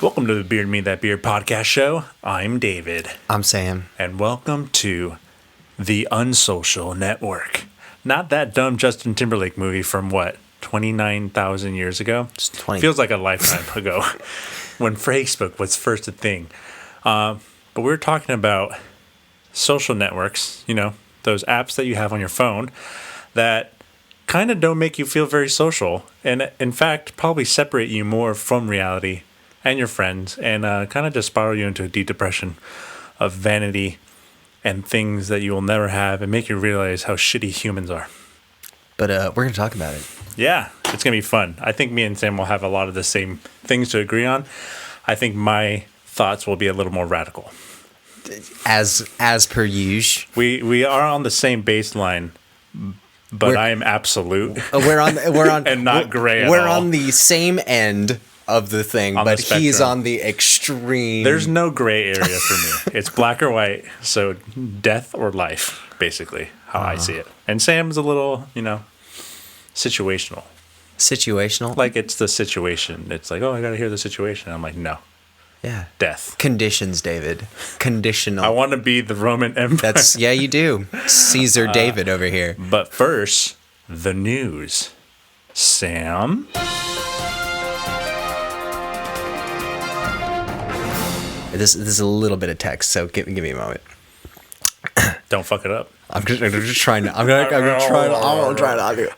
Welcome to the Beard Me That Beer podcast show. I'm David. I'm Sam. And welcome to the Unsocial Network. Not that dumb Justin Timberlake movie from 29,000 years ago? 20. Feels like a lifetime ago when Facebook was first a thing. But we were talking about social networks, those apps that you have on your phone that kind of don't make you feel very social. And in fact, probably separate you more from reality and your friends, and kind of just spiral you into a deep depression of vanity and things that you will never have, and make you realize how shitty humans are. But we're going to talk about it. Yeah, it's going to be fun. I think me and Sam will have a lot of the same things to agree on. I think my thoughts will be a little more radical. As per usual. We are on the same baseline, but I am absolute. We're on and not gray at We're all. on the same end of the thing, but he's on the extreme. There's no gray area for me. It's black or white, so death or life, basically, how I see it. And Sam's a little, situational. Situational? Like, it's the situation. It's like, oh, I got to hear the situation. I'm like, no. Yeah. Death. Conditions, David. Conditional. I want to be the Roman Empire. Yeah, you do. Caesar David over here. But first, the news. Sam? This is a little bit of text, so give me a moment. Don't fuck it up. I'm just trying to. I'm gonna try not to.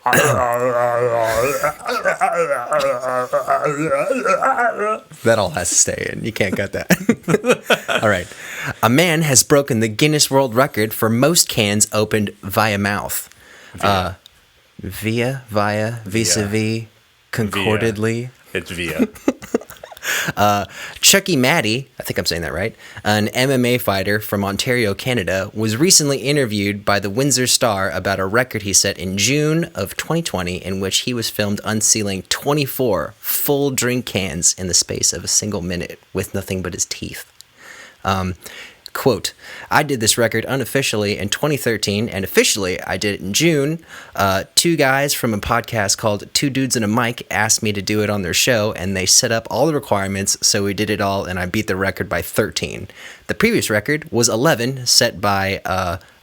That all has to stay in. You can't cut that. All right. A man has broken the Guinness World Record for most cans opened via mouth. Vis-a-vis, concordedly. It's via. Chucky Matty, I think I'm saying that right, an MMA fighter from Ontario, Canada, was recently interviewed by the Windsor Star about a record he set in June of 2020 in which he was filmed unsealing 24 full drink cans in the space of a single minute with nothing but his teeth. Quote, I did this record unofficially in 2013, and officially I did it in June. Two guys from a podcast called Two Dudes and a Mic asked me to do it on their show, and they set up all the requirements, so we did it all, and I beat the record by 13. The previous record was 11, set by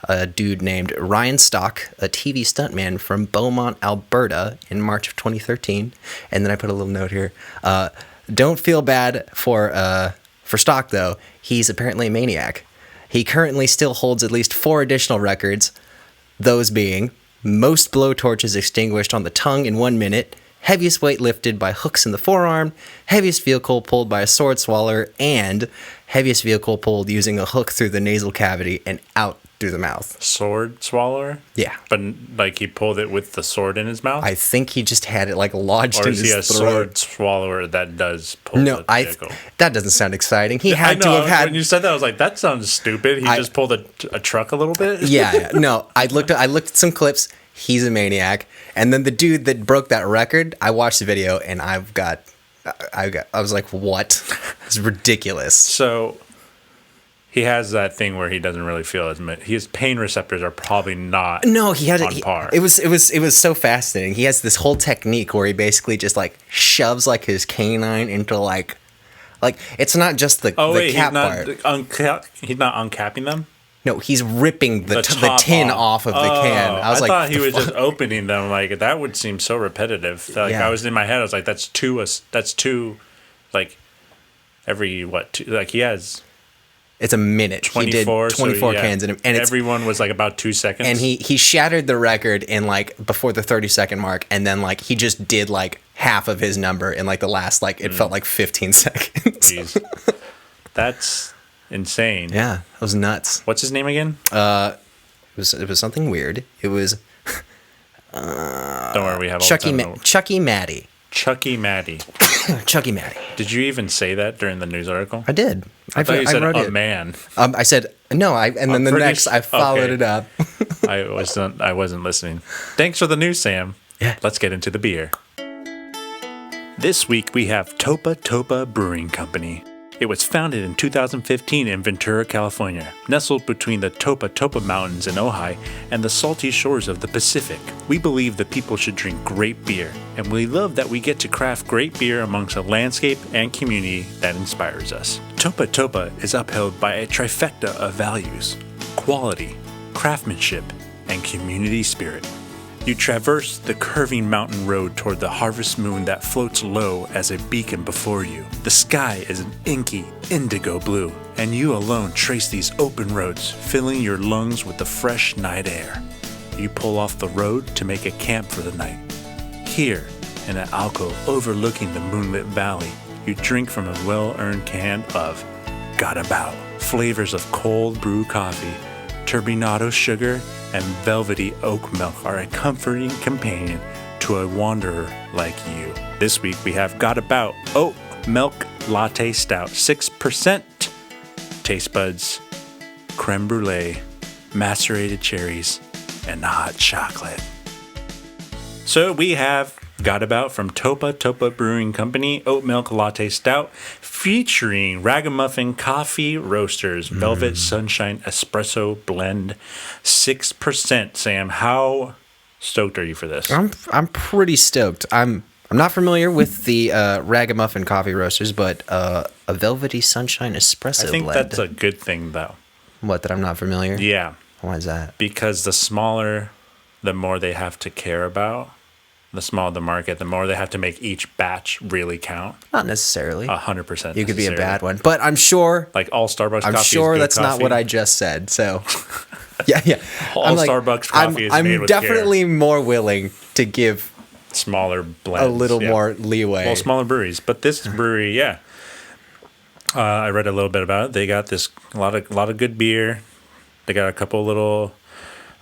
a dude named Ryan Stock, a TV stuntman from Beaumont, Alberta, in March of 2013. And then I put a little note here. Don't feel bad for Stock, though. He's apparently a maniac. He currently still holds at least 4 additional records, those being most blowtorches extinguished on the tongue in 1 minute, heaviest weight lifted by hooks in the forearm, heaviest vehicle pulled by a sword swallower, and heaviest vehicle pulled using a hook through the nasal cavity and out through the mouth. Sword swallower? Yeah. But he pulled it with the sword in his mouth? I think he just had it lodged in his throat. Or is he a sword swallower that does pull the vehicle? That doesn't sound exciting. He had to have had... When you said that, I was like, that sounds stupid. He just pulled a truck a little bit? Yeah. No, I looked at some clips. He's a maniac. And then the dude that broke that record, I watched the video and I was like, what? It's ridiculous. So... he has that thing where he doesn't really feel as much. His pain receptors are probably not on par. It was so fascinating. He has this whole technique where he basically just shoves his canine into it's not just the cap part. He's not uncapping them? No, he's ripping the tin off of the can. I thought he was just opening them. That would seem so repetitive. I was in my head. I was like, that's two. Every he has. It's a minute. 24, he did 24 cans in him, and everyone was about 2 seconds. And he shattered the record in before the 30-second mark, and then he just did half of his number in the last it felt like 15 seconds. Jeez. That's insane. Yeah, that was nuts. What's his name again? It was something weird. It was don't worry, we have all Chucky Matty. Chucky Matty. Chucky Matty. Did you even say that during the news article? I did. I thought you said wrote a man. I said no. And then the next I followed it up. I wasn't listening. Thanks for the news, Sam. Yeah. Let's get into the beer. This week we have Topa Topa Brewing Company. It was founded in 2015 in Ventura, California, nestled between the Topa Topa Mountains in Ojai and the salty shores of the Pacific. We believe that people should drink great beer, and we love that we get to craft great beer amongst a landscape and community that inspires us. Topa Topa is upheld by a trifecta of values: quality, craftsmanship, and community spirit. You traverse the curving mountain road toward the harvest moon that floats low as a beacon before you. The sky is an inky indigo blue, and you alone trace these open roads, filling your lungs with the fresh night air. You pull off the road to make a camp for the night. Here, in an alcove overlooking the moonlit valley, you drink from a well-earned can of Gadabout. Flavors of cold brew coffee, turbinado sugar, and velvety oak milk are a comforting companion to a wanderer like you. This week we have Gadabout Oat Milk Latte Stout, 6%. Taste buds, creme brulee, macerated cherries, and hot chocolate. So we have Gadabout from Topa Topa Brewing Company, Oat Milk Latte Stout, featuring Ragamuffin Coffee Roasters, Velvet Sunshine Espresso Blend, 6%. Sam, how stoked are you for this? I'm pretty stoked. I'm not familiar with the Ragamuffin Coffee Roasters, but a Velvety Sunshine Espresso I think Blend. that's a good thing, though. What, that I'm not familiar? Yeah. Why is that? Because the smaller, the more they have to care about. The smaller the market, the more they have to make each batch really count. Not necessarily. 100%. You could be a bad one, but I'm sure. Like all Starbucks coffee. I'm sure is good that's coffee. not what I just said. So, yeah. All Starbucks coffee is made I'm with definitely more willing to give smaller blends, a little more leeway. Well, smaller breweries, but this brewery, yeah. I read a little bit about it. They got a lot of good beer. They got a couple little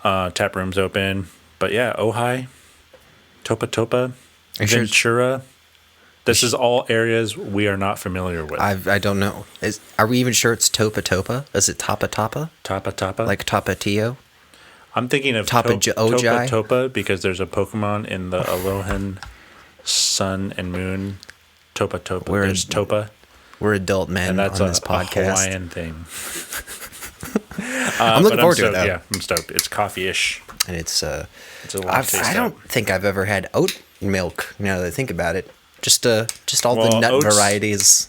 tap rooms open, but yeah, Ojai, Topa Topa, Ventura. This is all areas we are not familiar with. I don't know. Are we even sure it's Topa Topa? Is it Topa Topa? Topa Topa? Like Tapatio? I'm thinking of Topa Topa Topa because there's a Pokemon in the Alolan Sun and Moon. Topa Topa. There's Topa. We're adult men and that's on this podcast. A Hawaiian thing. I'm looking forward to it, though. Yeah, I'm stoked. It's coffee-ish. And it's a latte I don't think I've ever had oat milk, now that I think about it. Just all the nut oats, varieties.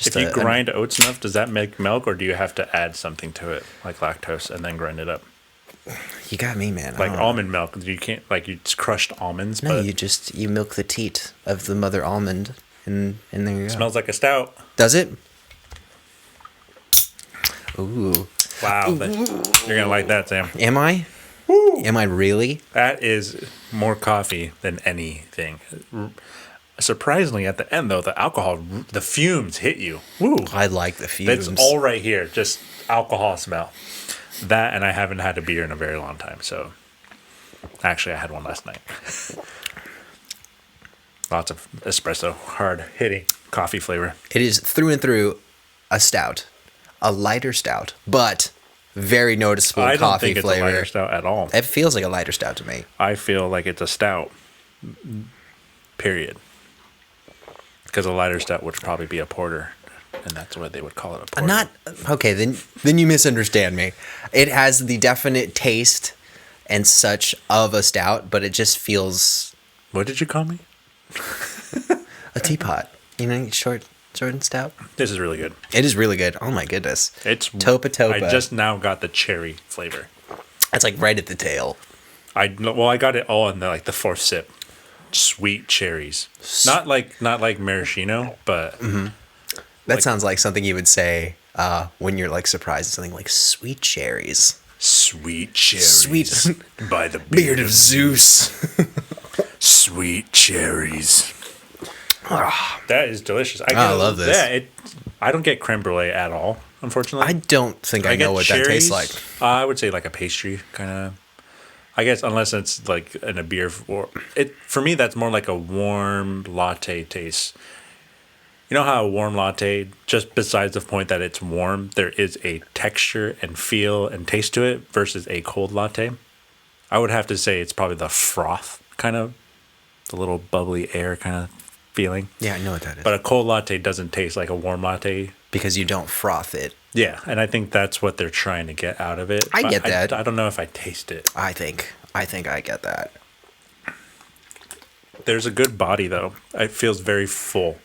If you grind oats enough, does that make milk, or do you have to add something to it, like lactose, and then grind it up? You got me, man. Like almond milk, you can't, like, it's crushed almonds. No, but you milk the teat of the mother almond, and there you go. Smells like a stout. Does it? Ooh. Wow, you're gonna like that, Sam. Am I? Woo. Am I really? That is more coffee than anything. Surprisingly, at the end, though, the alcohol, the fumes hit you. Woo. I like the fumes. That's all right here, just alcohol smell. That, and I haven't had a beer in a very long time, so... Actually, I had one last night. Lots of espresso, hard-hitting coffee flavor. It is through and through a stout. A lighter stout, but very noticeable coffee flavor. I don't think it's a lighter stout at all. It feels like a lighter stout to me. I feel like it's a stout, period. Because a lighter stout would probably be a porter, and that's what they would call it, a porter. Okay, then you misunderstand me. It has the definite taste and such of a stout, but it just feels... What did you call me? A teapot. You know, short and stout. This is really good. It is really good. Oh my goodness. It's Topa Topa. I just now got the cherry flavor. That's like right at the tail. I got it all in the fourth sip. Sweet cherries. Not like maraschino, but that sounds like something you would say when you're like surprised at something like sweet cherries. Sweet cherries. Sweet by the beard of Zeus. Sweet cherries. That is delicious. I love this. Yeah, I don't get creme brulee at all, unfortunately. I don't think I know what cherries, that tastes like. I would say like a pastry kind of. I guess unless it's like in a beer, for me that's more like a warm latte taste. You know how a warm latte, just besides the point that it's warm, there is a texture and feel and taste to it versus a cold latte. I would have to say it's probably the froth kind of, the little bubbly air kind of feeling. Yeah, I know what that is. But a cold latte doesn't taste like a warm latte. Because you don't froth it. Yeah, and I think that's what they're trying to get out of it. I But get that. I don't know if I taste it. I think I get that. There's a good body, though. It feels very full.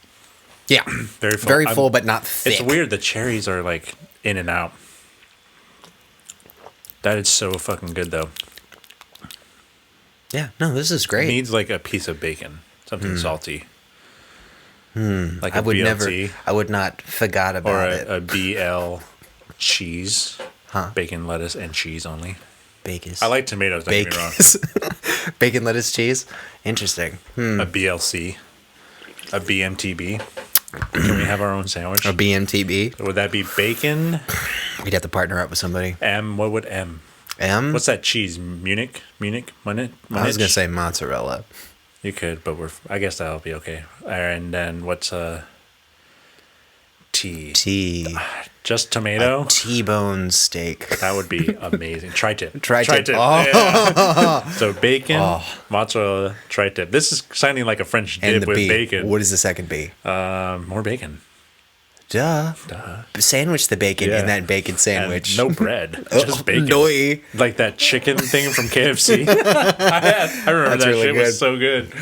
Yeah. Very full. Very full, but not thick. It's weird. The cherries are like in and out. That is so fucking good, though. Yeah, no, this is It great. needs like a piece of bacon, something salty. Like a I would BLT I would not forgot or about it. a BL cheese. Huh. Bacon, lettuce, and cheese only. Bacon. I like tomatoes, don't get me wrong. Bacon, lettuce, cheese. Interesting. A BLC. A BMTB. Can we have our own sandwich? Or BMTB. Would that be bacon? We'd have to partner up with somebody. M? What would M? M? What's that cheese? Munich? Munich? I was going to say mozzarella. You could, but I guess that'll be okay. And then what's T? T. Just tomato? T-bone steak. That would be amazing. Tri-tip. Tri-tip. Oh. Yeah. So bacon, Oh. mozzarella, tri-tip. This is sounding like a French And dip the with B. bacon. What is the second B? More bacon. Duh. Sandwich the bacon Yeah. in that bacon sandwich. And no bread. Just bacon. Noi. Like that chicken thing from KFC. I remember That's that really shit good. was so good.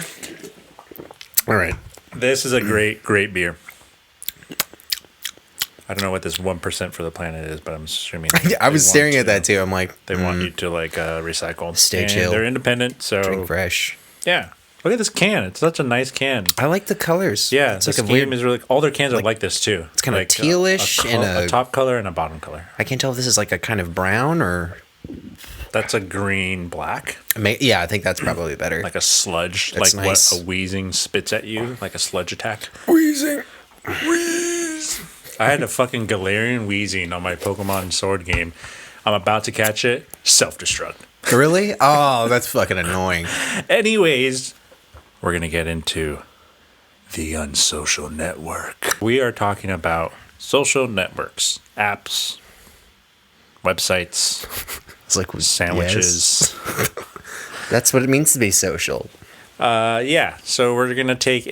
All right. This is a great, great beer. I don't know what this 1% for the planet is, but I'm assuming. I was staring at that too. I'm like, They want you to like recycle. Stay And chill. They're independent, so drink fresh. yeah. Look at this can. It's such a nice can. I like the colors. Yeah, it's this like a scheme weird. is really. All their cans are like this too. It's kinda like tealish and a top color and a bottom color. I can't tell if this is like a kind of brown or. That's a green black, Yeah, I think that's probably better. like a sludge, That's like nice. what a wheezing spits at you, like a sludge attack. Wheezing. I had a fucking Galarian wheezing on my Pokemon Sword game. I'm about to catch it. Self-destruct. Really? Oh, that's fucking annoying. Anyways, we're going to get into the Unsocial network. We are talking about social networks, apps, websites, It's like sandwiches. yes. That's what it means to be social. Yeah, so we're going to take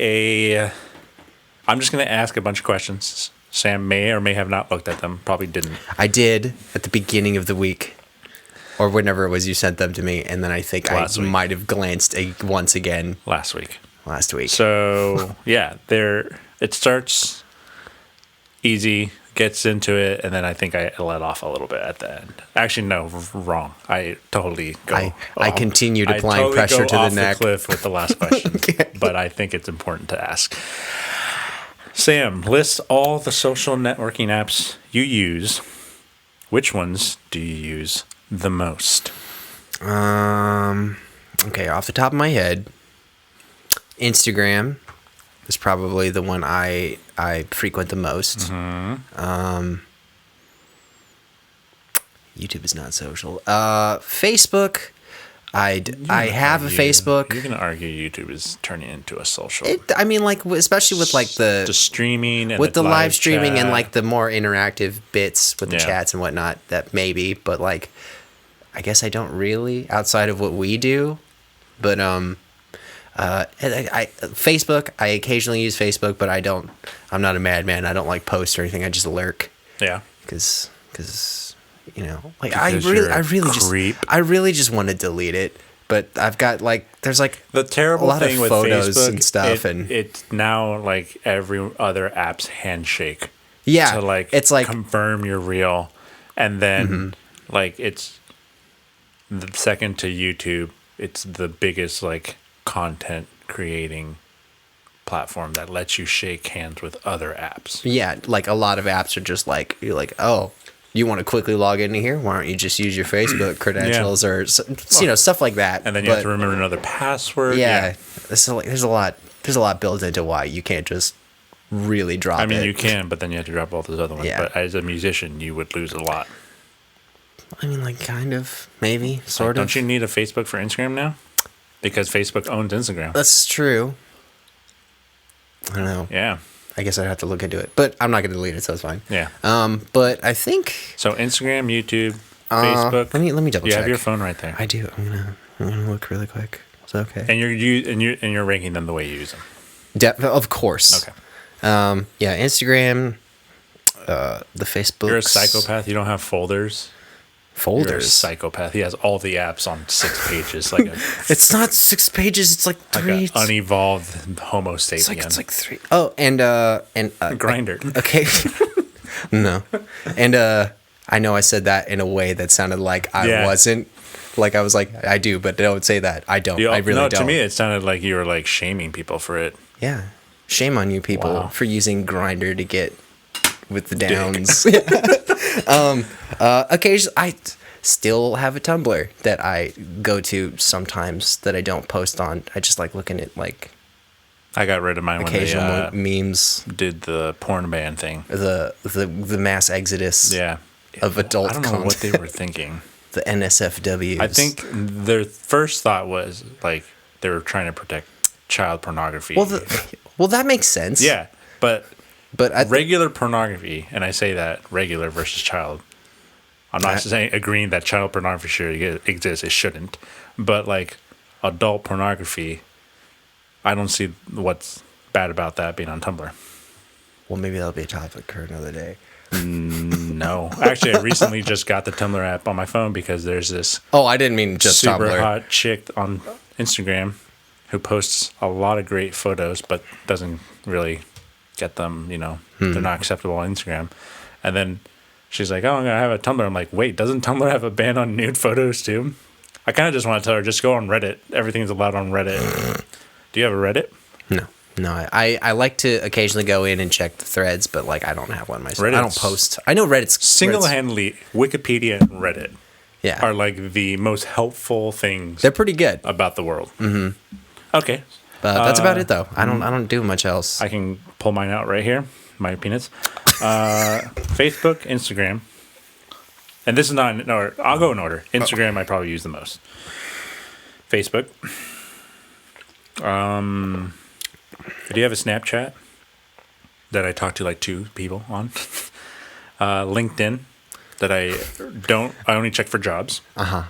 I'm just going to ask a bunch of questions. Sam may or may have not looked at them. Probably didn't. I did at the beginning of the week, or whenever it was you sent them to me, and then I think Last I week. might have glanced once again Last week. last week. So yeah, it starts easy, gets into it, and then I think I let off a little bit at the end. Actually, no, wrong. I totally go. I continued applying totally pressure go to the off neck. cliff with the last question, Okay. but I think it's important to ask. Sam, list all the social networking apps you use. Which ones do you use the most? Okay, off the top of my head, Instagram is probably the one I frequent the most. YouTube is not social. Facebook, I have a Facebook. You can argue YouTube is turning into a social. I mean, like especially with like the streaming and with the live streaming and chat. like the more interactive bits with the Yeah. chats and whatnot. That maybe, but like, I guess I don't really outside of what we do. But Facebook, I occasionally use Facebook, but I'm not a madman. I don't like post or anything. I just lurk Yeah. because you know, like Because you're a I really just want to delete it. But I've got like there's like The terrible a lot thing of with photos Facebook and stuff, and it's now like every other app's handshake. yeah, To like it's like confirm you're real, and then like it's the second to YouTube. It's the biggest like content creating platform that lets you shake hands with other apps. yeah, like a lot of apps are just like you're like, oh, you want to quickly log into here? Why don't you just use your Facebook credentials or stuff like that? And then you have to remember another password. Yeah, so there's a lot built into why you can't just really drop it. I mean, you can, but then you have to drop all those other ones. Yeah. But as a musician, you would lose a lot. I mean, like kind of, maybe, sort of. Don't you need a Facebook for Instagram now? Because Facebook owns Instagram. That's true. I don't know. Yeah. I guess I'd have to look into it, but I'm not going to delete it, so it's fine. Yeah. But I think So Instagram, YouTube, Facebook. Let me double You check. have your phone right there. I do. I'm gonna look really quick. Is that okay? And you're ranking them the way you use them. Of course. Okay. Yeah, Instagram, the Facebook. You're a psychopath. You don't have folders. You're a Folders. psychopath. He has all the apps on 6 pages, like a It's not 6 pages. It's like 3. like an unevolved Homo sapien. It's like 3. Oh, and Grinder. Okay. No. And I know I said that in a way that sounded like I wasn't. Like I was like, I do, but don't say that. I don't. I really don't. To me, it sounded like you were like shaming people for it. Yeah. Shame on you people Wow. for using Grinder to get with the downs. Occasionally, I still have a Tumblr that I go to sometimes that I don't post on. I just like looking at like I got rid of mine when occasional they memes. did the porn ban thing. The mass exodus Yeah. of adult I don't know content. what they were thinking. The NSFWs. I think their first thought was like they were trying to protect child pornography. Well, that makes sense. yeah, but But regular pornography, and I say that regular versus child. I'm not saying agreeing that child pornography should exist. It shouldn't. But like adult pornography, I don't see what's bad about that being on Tumblr. well, maybe that'll be a topic for another day. No. Actually, I recently just got the Tumblr app on my phone because there's this Oh, I didn't mean just super Tumblr. hot chick on Instagram who posts a lot of great photos but doesn't really get them, they're not acceptable on Instagram. And then she's like, oh, I'm going to have a Tumblr. I'm like, wait, doesn't Tumblr have a ban on nude photos too? I kind of just want to tell her, just go on Reddit. Everything's allowed on Reddit. Do you have a Reddit? No, I like to occasionally go in and check the threads, but like I don't have one myself. I don't Reddit's- post. I know Reddit's Single-handedly, Wikipedia and Reddit yeah, are like the most helpful things they're pretty good. about the world. Mm-hmm. Okay. But that's about it though. I don't do much else. I can pull mine out right here. My peanuts. Facebook, Instagram. And this is not in order. I'll go in order. Instagram I probably use the most. Facebook. I do have a Snapchat that I talk to like 2 people on. LinkedIn that I only check for jobs. I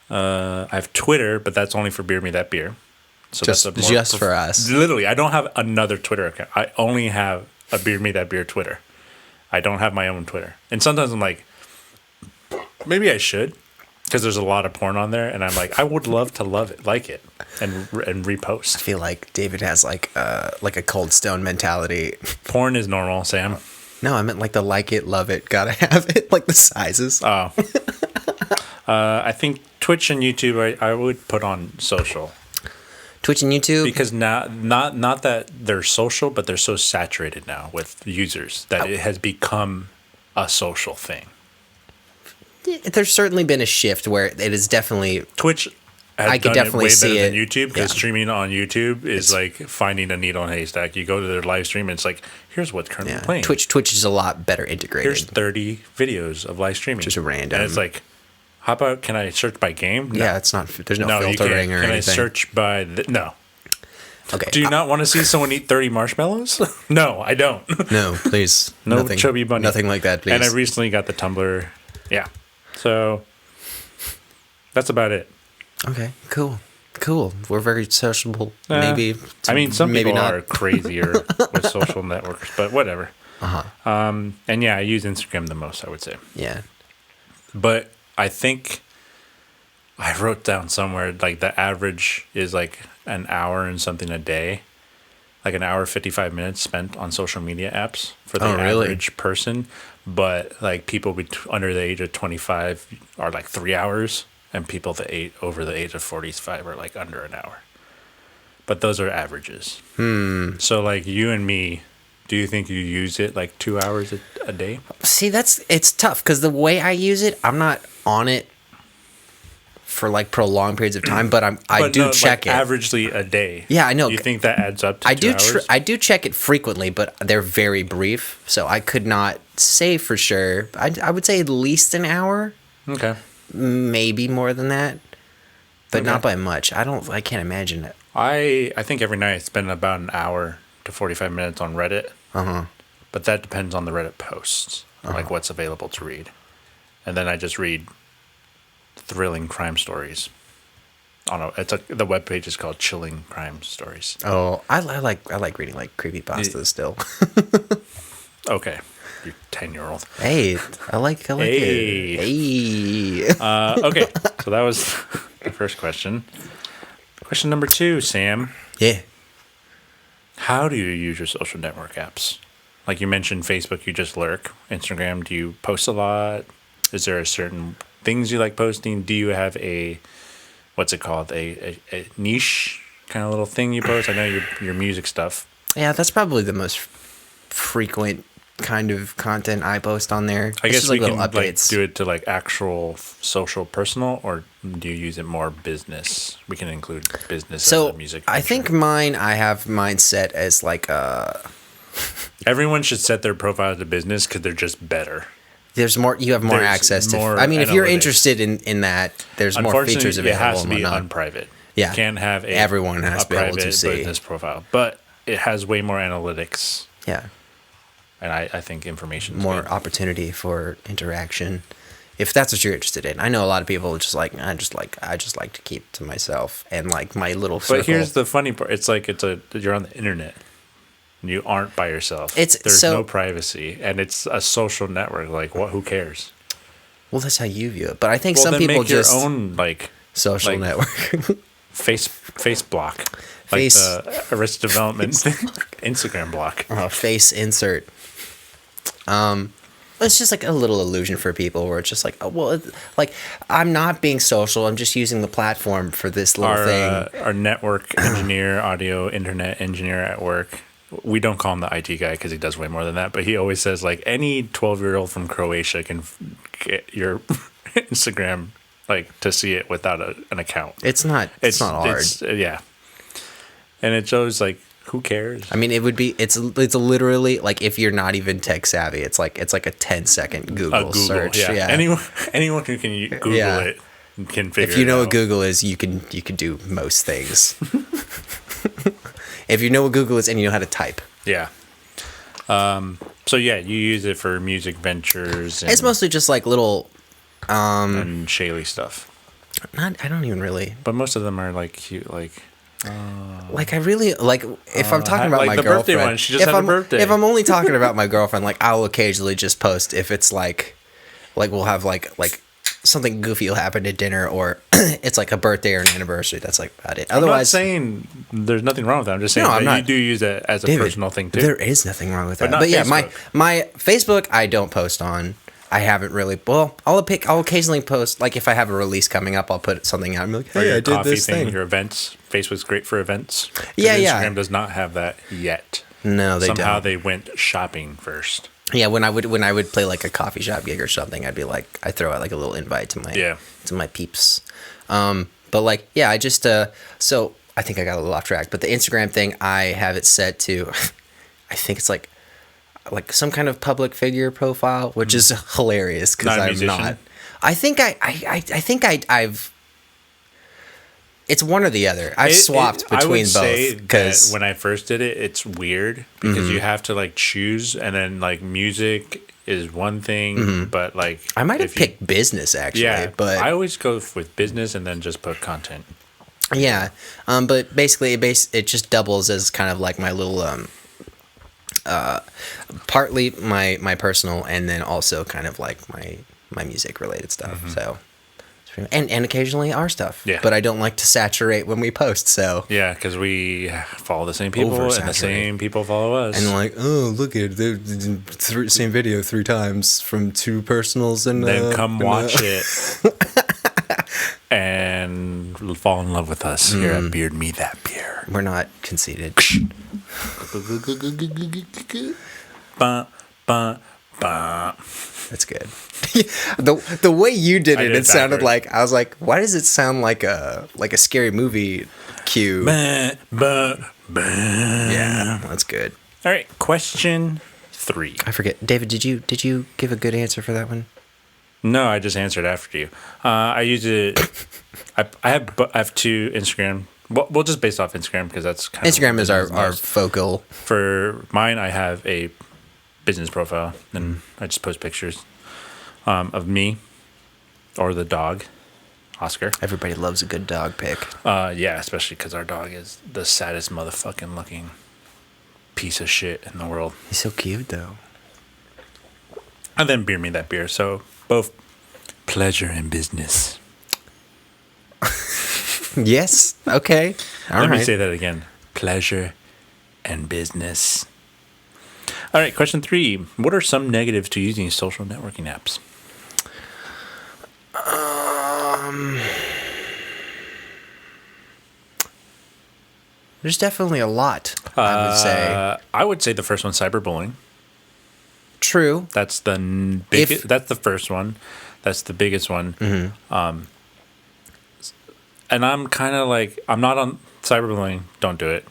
have Twitter, but that's only for Beer Me That Beer. So just for us. Literally, I don't have another Twitter account. I only have a Beer Me That Beer Twitter. I don't have my own Twitter. And sometimes I'm like, maybe I should, because there's a lot of porn on there, and I'm like, I would love to like it, and repost. I feel like David has like a Cold Stone mentality. Porn is normal, Sam. No, I meant like the like it, love it, gotta have it, like the sizes. Oh. I think Twitch and YouTube I would put on social. Twitch and YouTube. Because now, not that they're social, but they're so saturated now with users that it has become a social thing. There's certainly been a shift where it is definitely Twitch has I could done definitely it way see better than it. YouTube, because Yeah. streaming on YouTube is like finding a needle in a haystack. You go to their live stream and it's like, here's what's currently playing. Twitch is a lot better integrated. Here's 30 videos of live streaming. Just random. And it's like, how about, can I search by game? No. Yeah, it's not. There's no No, you filtering can't. or Can anything. I search by no. Okay. Do you not want to see someone eat 30 marshmallows? No, I don't. No, please. No nothing, chubby bunny. Nothing like that, please. And I recently got the Tumblr. Yeah. So that's about it. Okay, cool. We're very sociable. Maybe. I mean, some maybe people not. are crazier with social networks, but whatever. And yeah, I use Instagram the most, I would say. Yeah. But I think I wrote down somewhere like the average is like an hour and something a day, like an hour 55 minutes spent on social media apps for the average person. But like people under the age of 25 are like 3 hours, and people over the age of 45 are like under an hour. But those are averages. So like you and me, do you think you use it like 2 hours a day? See, it's tough because the way I use it, I'm not on it for like prolonged periods of time, but I do check it. Averagely a day. Yeah, I know. You think that adds up to 2 hours? I do check it frequently, but they're very brief, so I could not say for sure. I would say at least an hour, Okay. maybe more than that, but not by much. I can't imagine it. I think every night I spend about an hour to 45 minutes on Reddit. But that depends on the Reddit posts, like what's available to read. And then I just read thrilling crime stories I don't know. The webpage is called Chilling Crime Stories. Oh, I like reading like creepypasta still. Okay, you 10-year-old. Hey, I like it. Hey. Okay, so that was the first question. Question number 2, Sam. Yeah. How do you use your social network apps? Like you mentioned, Facebook, you just lurk. Instagram, do you post a lot? Is there a certain things you like posting? Do you have a, what's it called, a niche kind of little thing you post? I know your music stuff. Yeah, that's probably the most frequent kind of content I post on there. I guess we little can like do it to like actual social personal, or do you use it more business? We can include business as a music. I think I have mine set as like everyone should set their profile to business because they're just better. You have more access to. I mean, if you're interested in that, there's more features available. It has to be unprivate. Yeah, you can't have everyone has to be able to see business profile, but it has way more analytics. Yeah. And I think information more opportunity for interaction, if that's what you're interested in. I know a lot of people just like I just like to keep to myself and like my little circle. But here's the funny part: it's like you're on the internet, and you aren't by yourself. There's no privacy, and it's a social network. Like what? Who cares? Well, that's how you view it. But I think some people make just your own like social network. face block, like the Arrested Development Instagram block. Face insert. It's just like a little illusion for people where it's just like, oh, well, like I'm not being social. I'm just using the platform for this little thing. Our network engineer, audio internet engineer at work, we don't call him the IT guy because he does way more than that. But he always says like any 12-year-old from Croatia can get your Instagram like to see it without an account. It's not hard. Yeah, and it's always like, who cares? I mean, it's literally like if you're not even tech savvy, it's like a 10-second Google search. Yeah. Anyone who can Google it can figure it out. If you know what Google is, you can do most things. If you know what Google is and you know how to type. Yeah. So yeah, you use it for music ventures. It's mostly just like little and Shaley stuff. I don't even really. But most of them are like cute, like. Like I really like if I'm talking about like my the girlfriend. Birthday one, she just had a birthday. If I'm only talking about my girlfriend, like I'll occasionally just post if it's like we'll have like something goofy will happen at dinner, or it's like a birthday or an anniversary. That's like about it. Otherwise, I'm not saying there's nothing wrong with that. I'm just saying you do use it as a personal thing too. There is nothing wrong with that. But yeah, my Facebook I don't post on. I haven't really. Well, I'll occasionally post. Like if I have a release coming up, I'll put something out. I'm like, hey, I did this thing. Your events. Facebook's great for events. Yeah, Instagram does not have that yet. No, they don't. Somehow they went shopping first. Yeah, when I would play like a coffee shop gig or something, I'd be like, I throw out like a little invite to my peeps. But like, yeah, I just so I think I got a little off track. But the Instagram thing, I have it set to, I think it's like some kind of public figure profile, which is hilarious because I'm not. I think I've. It's one or the other. I've swapped between both. Because when I first did it, it's weird because you have to like choose, and then like music is one thing, but like I might have picked business actually. Yeah, but I always go with business and then just put content. Yeah, but basically it just doubles as kind of like my little partly my personal, and then also kind of like my music related stuff. So. And occasionally our stuff. Yeah. But I don't like to saturate when we post, so. Yeah, because we follow the same people, and the same people follow us. And like, oh, look at the same video 3 times from 2 personals. And then come watch it and fall in love with us here at Beard Me That Beer. We're not conceited. Ba, ba, ba. That's good. The way you did it, it sounded like I was like, why does it sound like a scary movie cue? Bah, bah, bah. Yeah, that's good. All right, question 3. I forget, David. Did you give a good answer for that one? No, I just answered after you. I use it. I have 2 Instagram. Well, we'll just based off Instagram because that's kind Instagram of is our focal. For mine, I have a business profile, and I just post pictures of me or the dog. Oscar. Everybody loves a good dog pic. Yeah, especially because our dog is the saddest motherfucking looking piece of shit in the world. He's so cute, though. And then beer me that beer. So both pleasure and business. Yes. Okay. Let me say that again. Pleasure and business. All right, question 3. What are some negatives to using social networking apps? There's definitely a lot, I would say. I would say the first one, cyberbullying. True. That's the biggest. That's the first one. That's the biggest one. Mm-hmm. And I'm kind of like, I'm not on cyberbullying. Don't do it.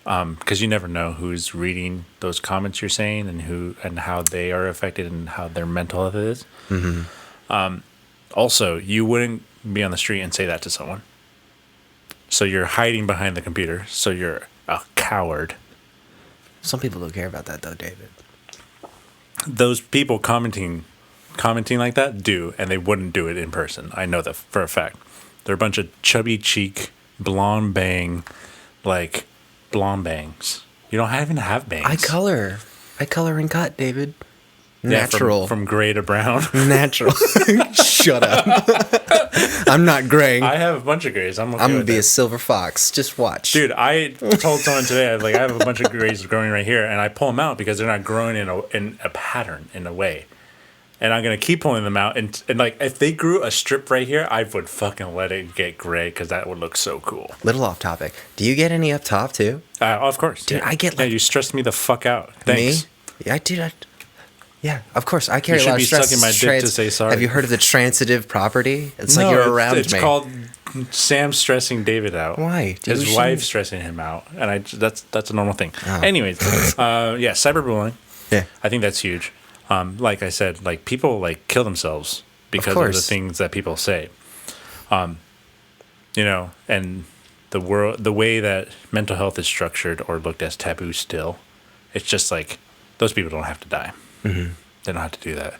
Because you never know who's reading those comments you're saying and how they are affected and how their mental health is. Also, you wouldn't be on the street and say that to someone. So you're hiding behind the computer. So you're a coward. Some people don't care about that, though, David. Those people commenting like that do, and they wouldn't do it in person. I know that for a fact. They're a bunch of chubby cheek, blonde bangs. You don't even have bangs. I color and cut, David. Yeah, Natural. from gray to brown. Natural. Shut up. I'm not graying. I have a bunch of grays. I'm going to be a silver fox. Just watch. Dude, I told someone today, I have a bunch of grays growing right here, and I pull them out because they're not growing in a pattern, in a way. And I'm going to keep pulling them out. And if they grew a strip right here, I would fucking let it get gray because that would look so cool. Little off topic. Do you get any up top, too? Of course. Dude, I get Yeah, you stressed me the fuck out. Thanks. Me? Yeah, I do. Yeah, of course. I carry You a lot should of stress. be sucking my dick to say sorry. Have you heard of the transitive property? It's like you're around me. It's called Sam stressing David out. Why? His wife stressing him out. And that's a normal thing. Oh. Anyways, cyberbullying. Yeah. I think that's huge. Like I said, people kill themselves because of the things that people say. And the way that mental health is structured or looked as taboo still, it's just those people don't have to die. Mm-hmm. They don't have to do that.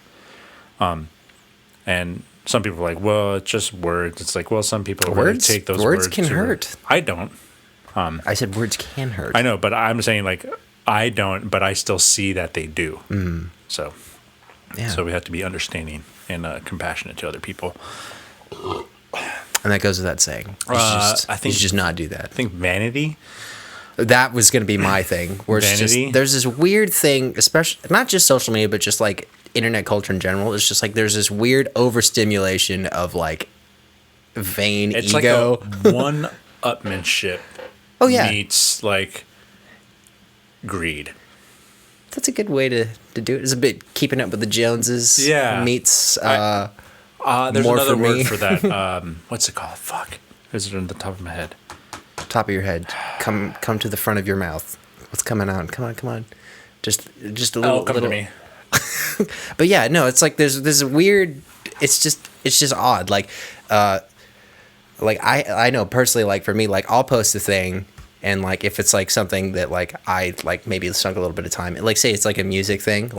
And some people are like, well, it's just words. It's like, well, some people really take those words. Words can hurt. I don't. I said words can hurt. I know, but I'm saying I don't, but I still see that they do. Mm. So we have to be understanding and compassionate to other people. And that goes without saying. I think you should just not do that. I think vanity. That was going to be my thing. Where it's just, there's this weird thing, especially not just social media, but just internet culture in general. It's just there's this weird overstimulation of vain it's ego. It's like a one-upmanship. Oh yeah, meets greed. That's a good way to do it. It's a bit keeping up with the Joneses. Yeah. Meets. There's more another for word me. for that. What's it called? Fuck. Is it on the top of my head? Top of your head. Come to the front of your mouth. What's coming out? Come on. Just a little. Come to me. But yeah, no, it's there's a weird. It's just odd. I know personally, for me, I'll post a thing. And if it's something that I maybe sunk a little bit of time, say it's a music thing,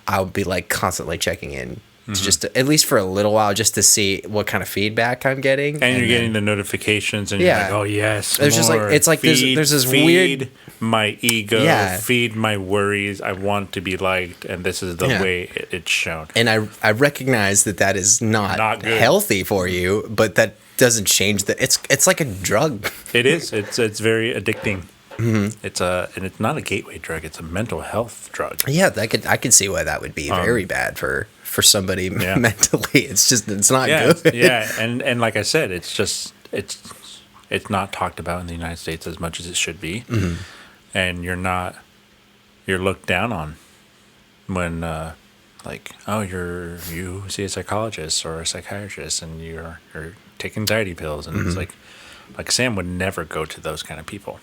I'll be constantly checking in, just to, at least for a little while, just to see what kind of feedback I'm getting. And you're getting the notifications, and you're like, oh yes, there's more. Just there's this feed weird my ego, feed my worries. I want to be liked, and this is the way it's shown. And I recognize that is not healthy for you, but that doesn't change that. It's like a drug. It is. It's very addicting. Mm-hmm. And it's not a gateway drug. It's a mental health drug. Yeah, I could see why that would be very bad for somebody mentally. It's not good. Yeah, and like I said, it's not talked about in the United States as much as it should be, and you're looked down on when you see a psychologist or a psychiatrist and you're take anxiety pills, and it's like Sam would never go to those kind of people.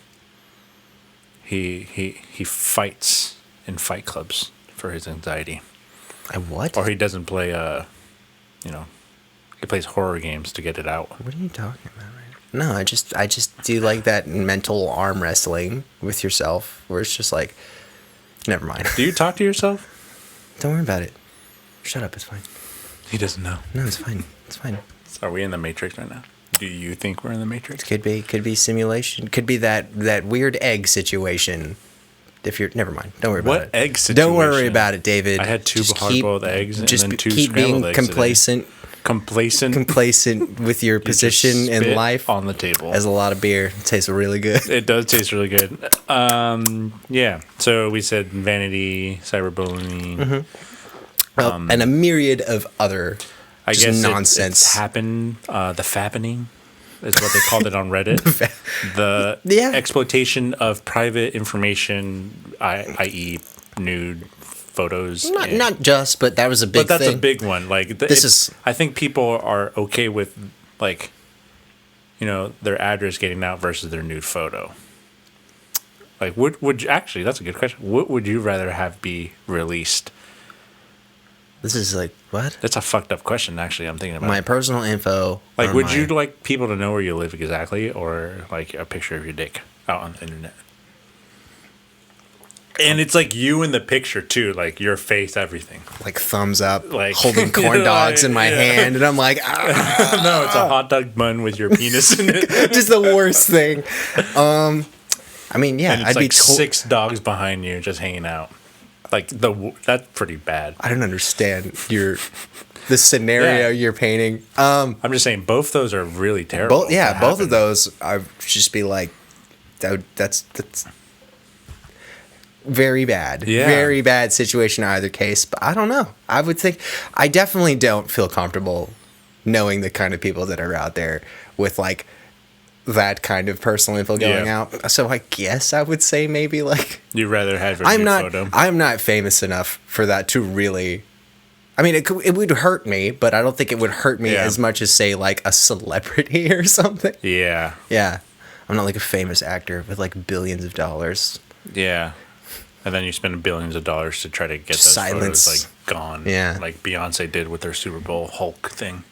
He fights in fight clubs for his anxiety. What? Or he doesn't play he plays horror games to get it out. What are you talking about right now? No, I just do that mental arm wrestling with yourself where it's just never mind. Do you talk to yourself? Don't worry about it. Shut up, it's fine. He doesn't know. No, it's fine. It's fine. Are we in the Matrix right now? Do you think we're in the Matrix? Could be simulation. Could be that weird egg situation. If you're never mind, don't worry about it. What egg situation? Don't worry about it, David. I had two hard-boiled eggs and then two keep being scrambled eggs. complacent with your position in life on the table. Has a lot of beer. It tastes really good. It does taste really good. Yeah. So we said vanity, cyberbullying, And a myriad of other I guess nonsense. It's happened. The fappening is what they called it on Reddit. The exploitation of private information, i.e., nude photos. Not just, but that was a big thing. But that's a big one. Like I think people are okay with like, their address getting out versus their nude photo. Like, would actually? That's a good question. What would you rather have be released? This is like, what? That's a fucked up question, actually. I'm thinking about my personal info. Like, would you like people to know where you live exactly, or like a picture of your dick out on the internet? And it's like you in the picture too, like your face, everything. Like thumbs up, like holding corn dogs in my hand, and I'm like, no, it's a hot dog bun with your penis in it. Just the worst thing. I mean, yeah, and it's I'd be 6 dogs behind you just hanging out. Like that's pretty bad. I don't understand the scenario you're painting. I'm just saying both those are really terrible. Both of those I would just be like, that's very bad. Yeah. Very bad situation in either case. But I don't know. I would think I definitely don't feel comfortable knowing the kind of people that are out there with like that kind of personal info going out. So I guess I would say maybe like you'd rather have your photo. I'm not famous enough for that to really. I mean, it would hurt me, but I don't think it would hurt me as much as say like a celebrity or something. Yeah. Yeah. I'm not like a famous actor with like billions of dollars. Yeah. And then you spend billions of dollars to try to get those photos like gone. Yeah. Like Beyonce did with her Super Bowl Hulk thing.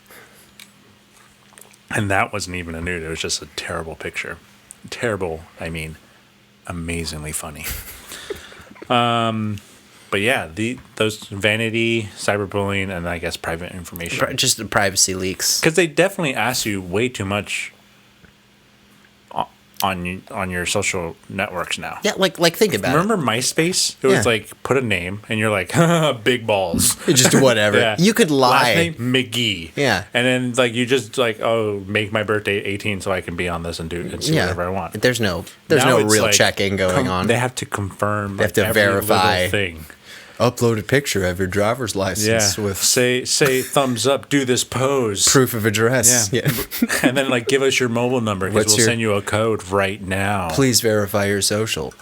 And that wasn't even a nude. It was just a terrible picture. Terrible, I mean, amazingly funny. But yeah, those vanity, cyberbullying, and I guess private information. Just the privacy leaks. Because they definitely ask you way too much on your social networks now. Yeah, like think about Remember MySpace? It was like, put a name, and you're like, big balls. Just whatever. You could lie. Last name, McGee. Yeah. And then, like, you just, like, make my birthday 18 so I can be on this and see whatever I want. There's no real checking going on. They have to confirm. They have to verify. Thing. Upload a picture of your driver's license with say thumbs up, do this pose, proof of address. Yeah. And then like give us your mobile number because we'll send you a code right now. Please verify your social.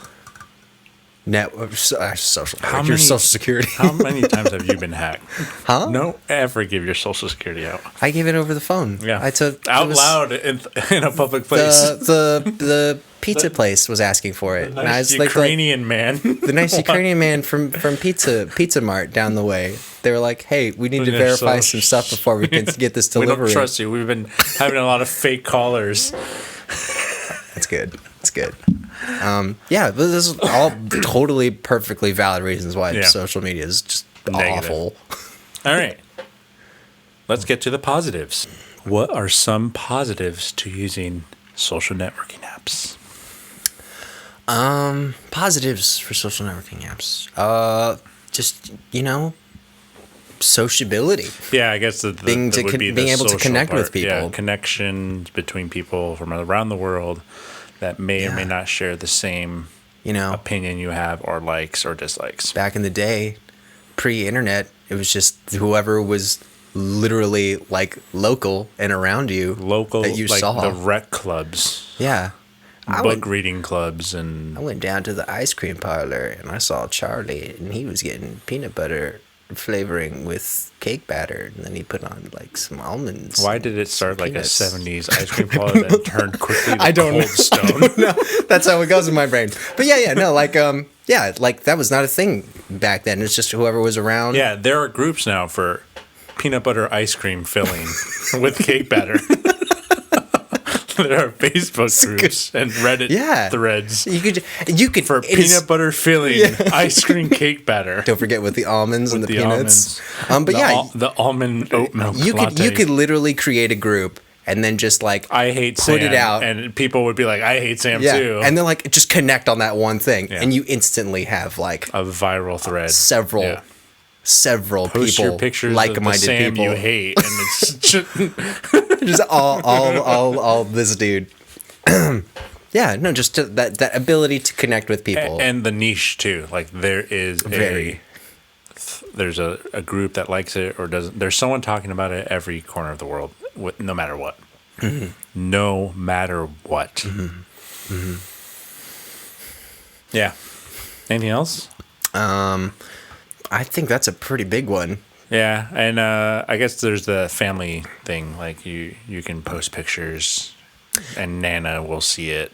Social. Your social security. How many times have you been hacked? Huh? Don't ever give your social security out. I gave it over the phone. Yeah. I took out loud in a public place. The pizza place was asking for it. The nice Ukrainian man. The nice Ukrainian man from Pizza Mart down the way. They were like, "Hey, we need to verify some stuff before we can get this delivery." We don't trust you. We've been having a lot of fake callers. That's good. That's good. This is all totally perfectly valid reasons why social media is just negative. Awful. All right. Let's get to the positives. What are some positives to using social networking apps? Positives for social networking apps. Just, sociability. Yeah, I guess being able to connect with people. Yeah, connections between people from around the world that may or may not share the same opinion you have or likes or dislikes. Back in the day, pre-internet, it was just whoever was literally like local and around you that you like saw. The rec clubs. Yeah. Book reading clubs. And I went down to the ice cream parlor and I saw Charlie and he was getting peanut butter flavoring with cake batter, and then he put on like some almonds. Why did it start like a 70s ice cream parlor that turned quickly to Cold Stone? I don't know. That's how it goes in my brain. But like that was not a thing back then. It's just whoever was around. Yeah, there are groups now for peanut butter ice cream filling with cake batter. There are Facebook groups and Reddit threads. You could for peanut butter filling, ice cream cake batter. Don't forget with the almonds and the peanuts. The almond oat milk latte. You could literally create a group and then just like I hate put Sam, it out, and people would be like, I hate Sam too, and then like just connect on that one thing, and you instantly have like a viral thread. Several Post people, your pictures like-minded of the Sam people you hate, and it's just all this dude. Just that ability to connect with people, and the niche too. Like there is there's a group that likes it or doesn't. There's someone talking about it every corner of the world, no matter what. Mm-hmm. No matter what. Mm-hmm. Mm-hmm. Yeah. Anything else? I think that's a pretty big one. Yeah, and I guess there's the family thing. Like you can post pictures, and Nana will see it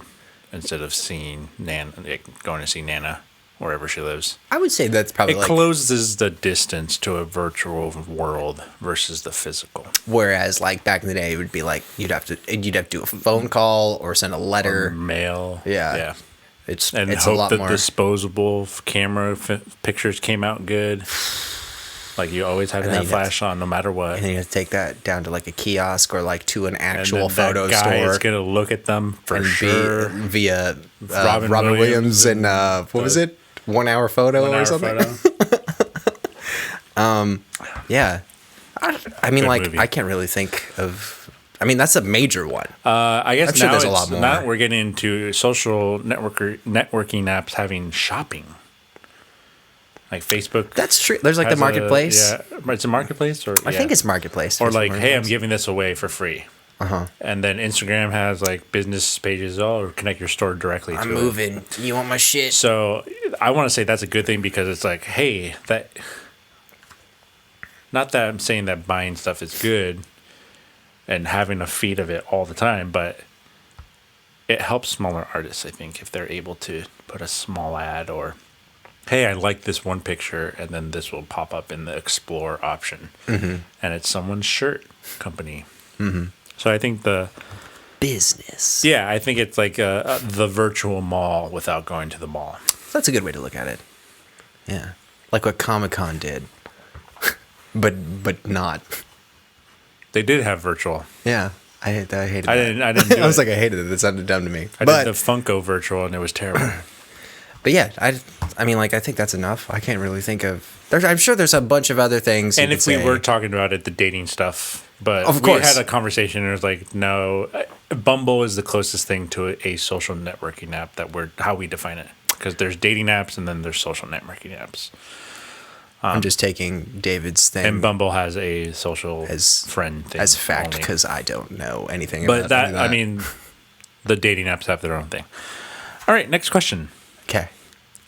instead of seeing going to see Nana wherever she lives. I would say that's probably it closes the distance to a virtual world versus the physical. Whereas, like back in the day, it would be like you'd have to do a phone call or send a letter, or mail. Yeah. It's a lot more. Disposable camera pictures came out good. Like you always have to have flash on no matter what. And then you have to take that down to like a kiosk or like to an actual photo store. That guy is going to look at them for sure. Via Robin Williams and what was it? 1 hour photo or something? Yeah. I mean, like, movie. I can't really think of... I mean, that's a major one. I guess now there's a lot more. Now we're getting into social networking apps having shopping. Like Facebook. That's true. There's like the marketplace. It's a marketplace? Or I think it's marketplace. Or like, hey, I'm giving this away for free. Uh-huh. And then Instagram has like business pages or connect your store directly to it. I'm moving. You want my shit? So I want to say that's a good thing because it's like, hey, that... Not that I'm saying that buying stuff is good and having a feed of it all the time, but it helps smaller artists, I think, if they're able to put a small ad or, hey, I like this one picture, and then this will pop up in the explore option. Mm-hmm. And it's someone's shirt company. Mm-hmm. So I think the business. Yeah, I think it's like the virtual mall without going to the mall. That's a good way to look at it. Yeah. Like what Comic-Con did. But not. They did have virtual. Yeah, I hated that. I didn't do I was like, I hated it. That sounded dumb to me. I did the Funko virtual, and it was terrible. But yeah, I mean, like, I think that's enough. I can't really think of... I'm sure there's a bunch of other things. And if we were talking about it, the dating stuff, but of course. We had a conversation, and it was like, no, Bumble is the closest thing to a social networking app how we define it. Because there's dating apps, and then there's social networking apps. I'm just taking David's thing. And Bumble has a social friend thing. As fact, because I don't know anything about that. But I mean, the dating apps have their own thing. All right, next question. Okay.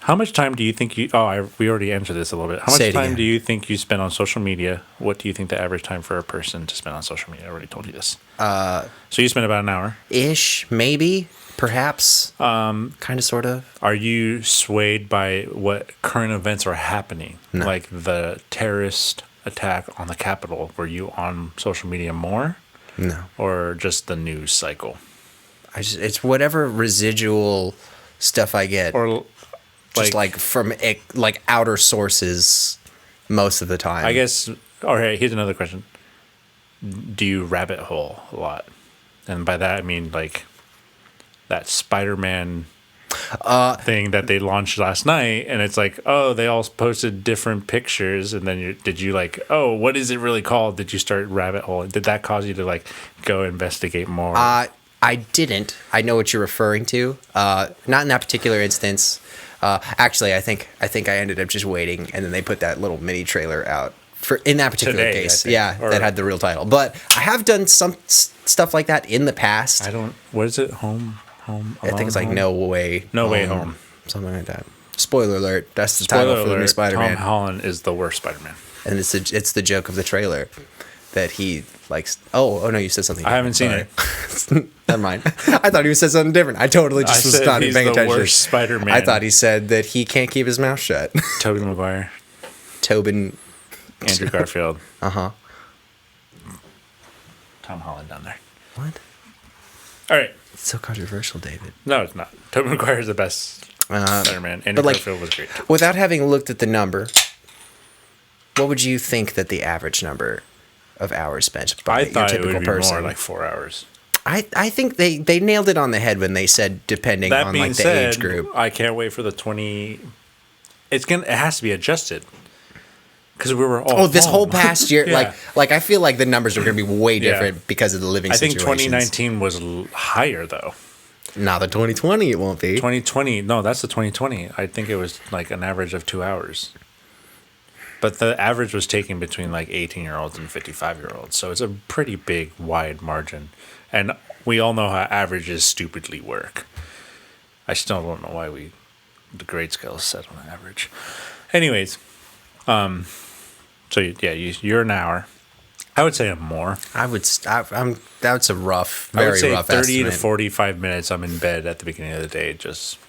How much time do you think we already answered this a little bit. How much time do you think you spend on social media? What do you think the average time for a person to spend on social media? I already told you this. So you spend about an hour? Ish, maybe. Perhaps, kind of, sort of. Are you swayed by what current events are happening? No. Like the terrorist attack on the Capitol. Were you on social media more? No. Or just the news cycle? It's whatever residual stuff I get. Or just like from like outer sources most of the time. I guess, all right, here's another question. Do you rabbit hole a lot? And by that, I mean like... that Spider-Man thing that they launched last night, and it's like, oh, they all posted different pictures, and then did you like, oh, what is it really called? Did you start rabbit hole? Did that cause you to like go investigate more? I didn't. I know what you're referring to. Not in that particular instance. Actually, I think I ended up just waiting, and then they put that little mini trailer out in that particular case. That had the real title. But I have done some stuff like that in the past. What is it? Home. I think it's like No Way Home. Something like that. Spoiler alert. That's the title for the new Spider-Man. Tom Holland is the worst Spider-Man. And it's the joke of the trailer that he likes. Oh no, you said something different. I haven't seen it. Never mind. I thought he said something different. I totally just was not paying attention. He's the worst Spider-Man. I thought he said that he can't keep his mouth shut. Tobey Maguire. Tobin. Andrew Garfield. Uh-huh. Tom Holland down there. What? All right. It's so controversial, David. No, it's not. Tobey Maguire is the best Spider-Man. Andrew Garfield was great. Without having looked at the number, what would you think that the average number of hours spent by your thought it typical would be person? more like 4 hours. I think they nailed it on the head when they said depending That on being like the said, age group. I can't wait for the 20. It has to be adjusted because we were all. This home. whole past year, Yeah. like I feel like the numbers are going to be way Yeah. different because of the living I think situations. 2019 was higher though. Now the 2020 it won't be. 2020, no, that's the 2020. I think it was like an average of 2 hours. But the average was taken between like 18-year-olds and 55-year-olds. So it's a pretty big, wide margin. And we all know how averages stupidly work. I still don't know why the grade scale is set on average. Anyways, so yeah, you're an hour. I would say I'm more. That's a rough, I would very say rough 30 estimate. to 45 minutes I'm in bed at the beginning of the day just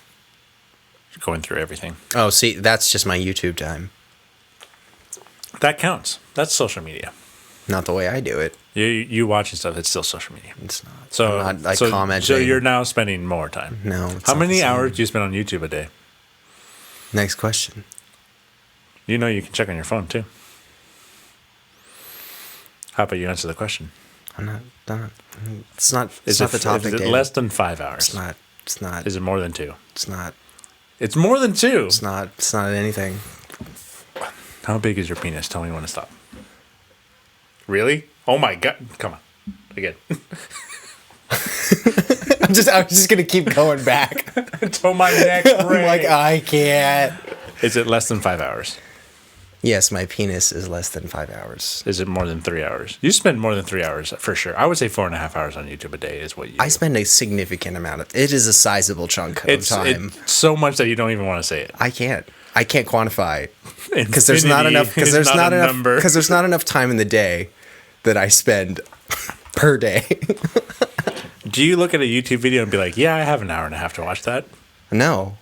going through everything. Oh, see, that's just my YouTube time. That counts. That's social media. Not the way I do it. You watching stuff, it's still social media. It's not. So, I'm not, so, commenting. so you're now spending more time. No. How not the many same. hours do you spend on YouTube a day? Next question. You know you can check on your phone too. How about you answer the question? I'm not. It's not. Is It's not the topic. Is it David. less than 5 hours? It's not. It's not. Is it more than 2? It's not. It's more than 2. It's not. It's not anything. How big is your penis? Tell me when to stop. Really? Oh my god! Come on, again. I was just gonna keep going back. Until my next break. I'm like, I can't. Is it less than 5 hours? Yes, my penis is less than 5 hours. Is it more than 3 hours? You spend more than 3 hours for sure. I would say 4.5 hours on YouTube a day is what you. I spend a significant amount of. It is a sizable chunk of time. It's so much that you don't even want to say it. I can't quantify because there's not enough. Because there's not enough. Because there's not enough time in the day that I spend per day. Do you look at a YouTube video and be like, "Yeah, I have an hour and a half to watch that"? No.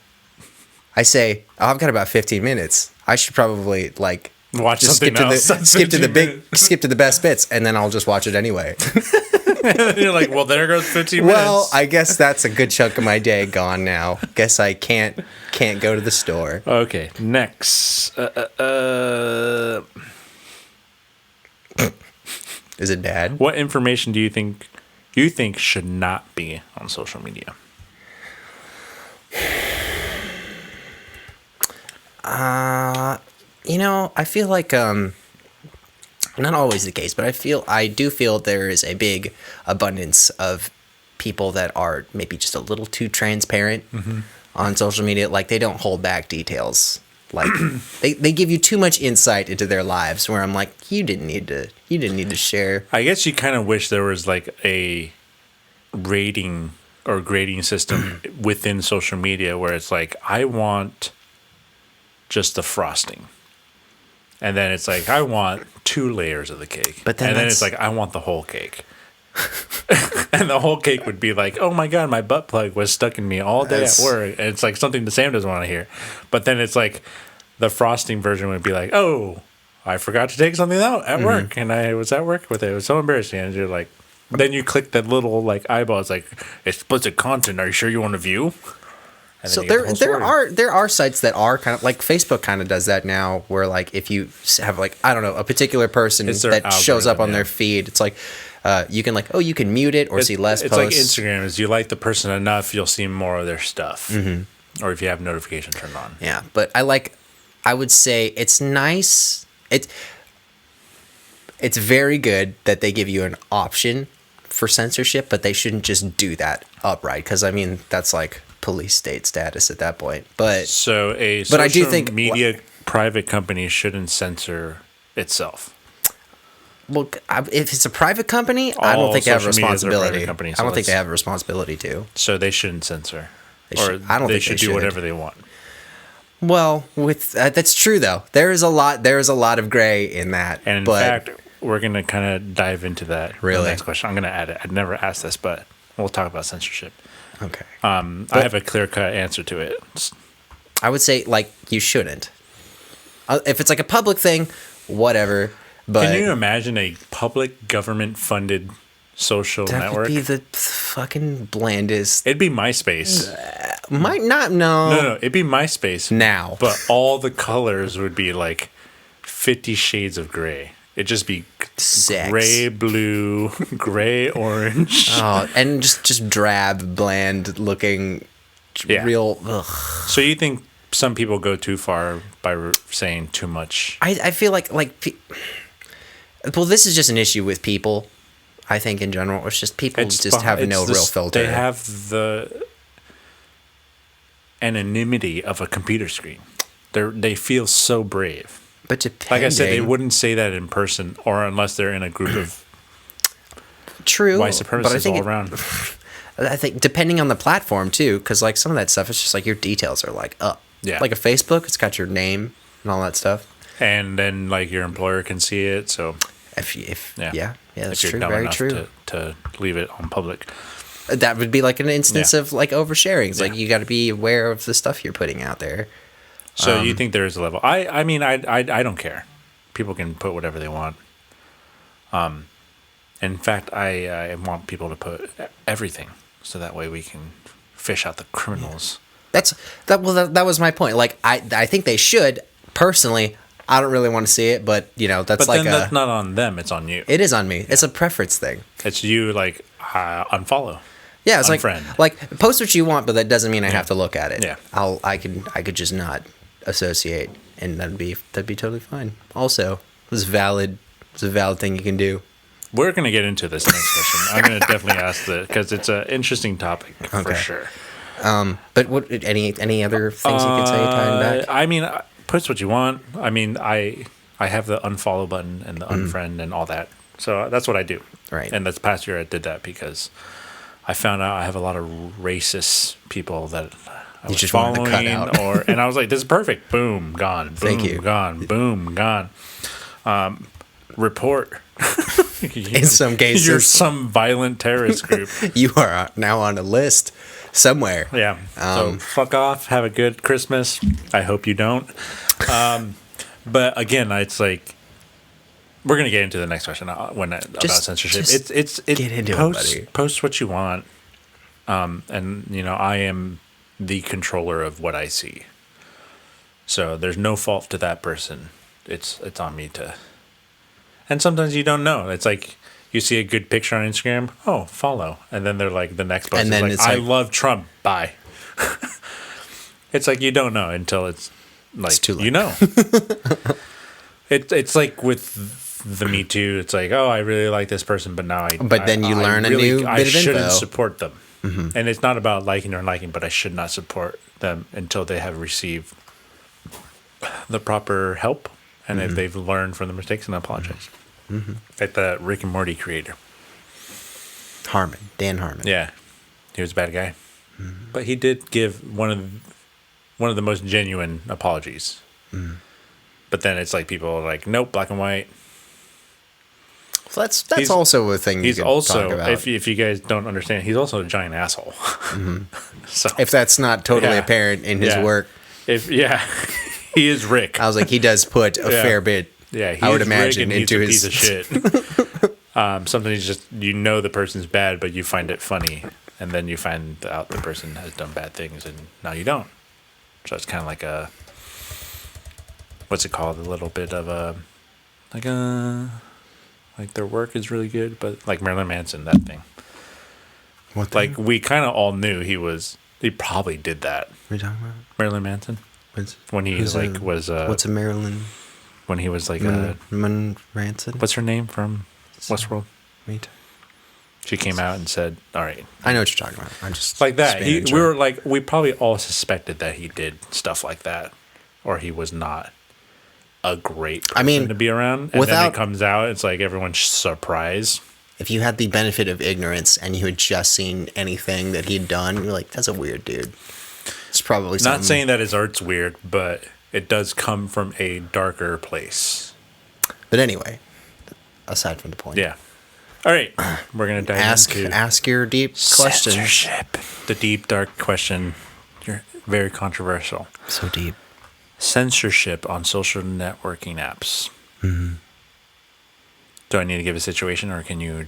I say, oh, I've got about 15 minutes. I should probably like Watch just something else. skip to the best bits, and then I'll just watch it anyway. You're like, well, there goes 15 minutes. Well, I guess that's a good chunk of my day gone now. Guess I can't go to the store. Okay, next. Is it bad? What information do you think should not be on social media? I feel like not always the case, but I do feel there is a big abundance of people that are maybe just a little too transparent on social media. Like they don't hold back details. Like they give you too much insight into their lives where I'm like, you didn't need to share. I guess you kind of wish there was like a rating or grading system within social media where it's like, I want just the frosting. And then it's like, I want 2 layers of the cake. But then it's like, I want the whole cake. And the whole cake would be like, oh my God, my butt plug was stuck in me all day at work. And it's like something the Sam doesn't want to hear. But then it's like the frosting version would be like, oh, I forgot to take something out at work. And I was at work with it. It was so embarrassing. And you're like, then you click that little like eyeball. It's like, explicit content. Are you sure you want to view? And So then you get the whole story. there are sites that are kind of like Facebook kind of does that now, where like if you have like I don't know a particular person It's their that shows up algorithm, on yeah. their feed, it's like you can like you can mute it or see less It's posts. like Instagram. Is you like the person enough, you'll see more of their stuff. Or if you have notifications turned on. Yeah, but I would say it's nice. It's very good that they give you an option for censorship, but they shouldn't just do that upright because I mean that's like police state status at that point. But So a But I do social think- media private company shouldn't censor itself. well, if it's a private company, I All don't think they have a social medias are private responsibility. companies, I so don't think they let's- have a responsibility to. So they shouldn't censor. They should- I don't they think should they do should. whatever they want. Well, with that's true though. There is a lot of gray in that. And in but fact, we're going to kind of dive into that. in the Really? next question. I'm going to add it. I'd never asked this, but we'll talk about censorship. okay. I have a clear-cut answer to it. I would say like you shouldn't. If it's like a public thing, whatever. But Can you imagine a public government-funded social That network? would be the fucking blandest. It'd be MySpace. Might not know. No, it'd be MySpace. Now. But all the colors would be like 50 shades of gray. It'd just be Sex. gray, blue, gray, orange. Oh, and just drab, bland looking, Yeah. real. Ugh. So you think some people go too far by saying too much? I feel like well, this is just an issue with people. I think in general, it's just people just have no real filter. They have the anonymity of a computer screen. They feel so brave. But Like I said, they wouldn't say that in person or unless they're in a group of true white supremacists all around. I think depending on the platform too, because like some of that stuff, it's just like your details are like up. Yeah. Like a Facebook, it's got your name and all that stuff. And then like your employer can see it. So Yeah, that's if you're true. dumb Very enough true. to leave it on public. That would be like an instance Yeah. of like oversharing. It's like Yeah. you got to be aware of the stuff you're putting out there. So you think there is a level? I mean, I don't care. People can put whatever they want. In fact, I want people to put everything, so that way we can fish out the criminals. That was my point. Like I think they should. Personally, I don't really want to see it, but you know that's But like then that's not on them; it's on you. it is on me. It's a preference thing. It's you, like unfollow. Yeah, it's Unfriend. like post what you want, but that doesn't mean I have to look at it. Yeah. I could just not associate, and that'd be totally fine. Also, it's valid. It's a valid thing you can do. We're gonna get into this next question. I'm gonna definitely ask because it's an interesting topic for Okay. sure. But what any other things you could say tying back? I mean, post what you want. I mean, I have the unfollow button and the unfriend and all that. So that's what I do. Right. And this past year I did that because I found out I have a lot of racist people that I was just wanted to cut following, out. and I was like, this is perfect. Boom, gone. Boom, Thank you. Gone. Boom, gone. Report. In some cases, You're some violent terrorist group. you are now on a list somewhere. Yeah. So fuck off. Have a good Christmas. I hope you don't. But again, it's like we're gonna get into the next question about censorship. It's get into it, buddy. Post what you want. And you know, I am the controller of what I see. So there's no fault to that person. It's on me to. And sometimes you don't know. It's like you see a good picture on Instagram. Oh, follow. And then they're like, the next post And is then like, it's I like- love Trump. Bye. It's like you don't know until it's like, It's too late. you know. It's like with the Me Too. It's like, oh, I really like this person, but now Then you learn a new bit I of shouldn't info. support them. And it's not about liking or liking, but I should not support them until they have received the proper help and if they've learned from the mistakes and apologize. Like the Rick and Morty creator. Dan Harmon. Yeah, he was a bad guy, but he did give one of the most genuine apologies. But then it's like people are like, nope, black and white. So that's also a thing. He's you could also, talk about. if you guys don't understand, he's also a giant asshole. So If that's not totally Yeah. apparent in his Yeah. work, he is Rick. I was like, he does put a Yeah. fair bit. Yeah, he I would is imagine Rick and into he's his a piece of shit. Sometimes just the person's bad, but you find it funny, and then you find out the person has done bad things, and now you don't. So it's kind of like a what's it called? A little bit of a like their work is really good, but like Marilyn Manson, that thing. What? Like we kind of all knew he probably did that. What are you talking about? Marilyn Manson when he who's like a- was What's a Marilyn when he was like Manson? what's her name from Westworld? Wait. She came out and said, "All right, I know what you're talking about. I'm just like that." spanning We were like, we probably all suspected that he did stuff like that, or he was not a great person to be around. And then it comes out, it's like everyone's surprised. If you had the benefit of ignorance and you had just seen anything that he'd done, you're like, that's a weird dude. It's probably something. Not saying that his art's weird, but it does come from a darker place. But anyway, aside from the point. Yeah. All right, we're gonna dive into ask your deep question. censorship. The deep, dark question. You're very controversial. So deep. Censorship on social networking apps. Do I need to give a situation, or can you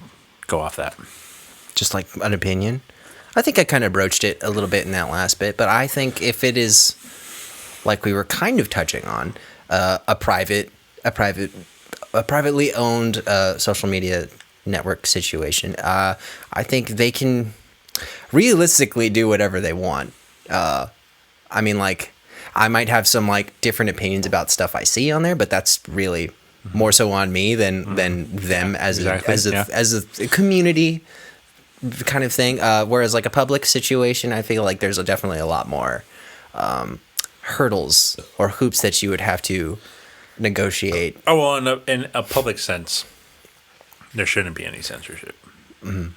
go off that. Just like an opinion. I think I kind of broached it a little bit in that last bit, but I think if it is like we were kind of touching on a privately owned social media network situation, I think they can realistically do whatever they want. I mean, like, I might have some like different opinions about stuff I see on there, but that's really more so on me than them as a community kind of thing. Whereas like a public situation, I feel like there's definitely a lot more hurdles or hoops that you would have to negotiate. Oh, well, in a public sense, there shouldn't be any censorship. Mm-hmm.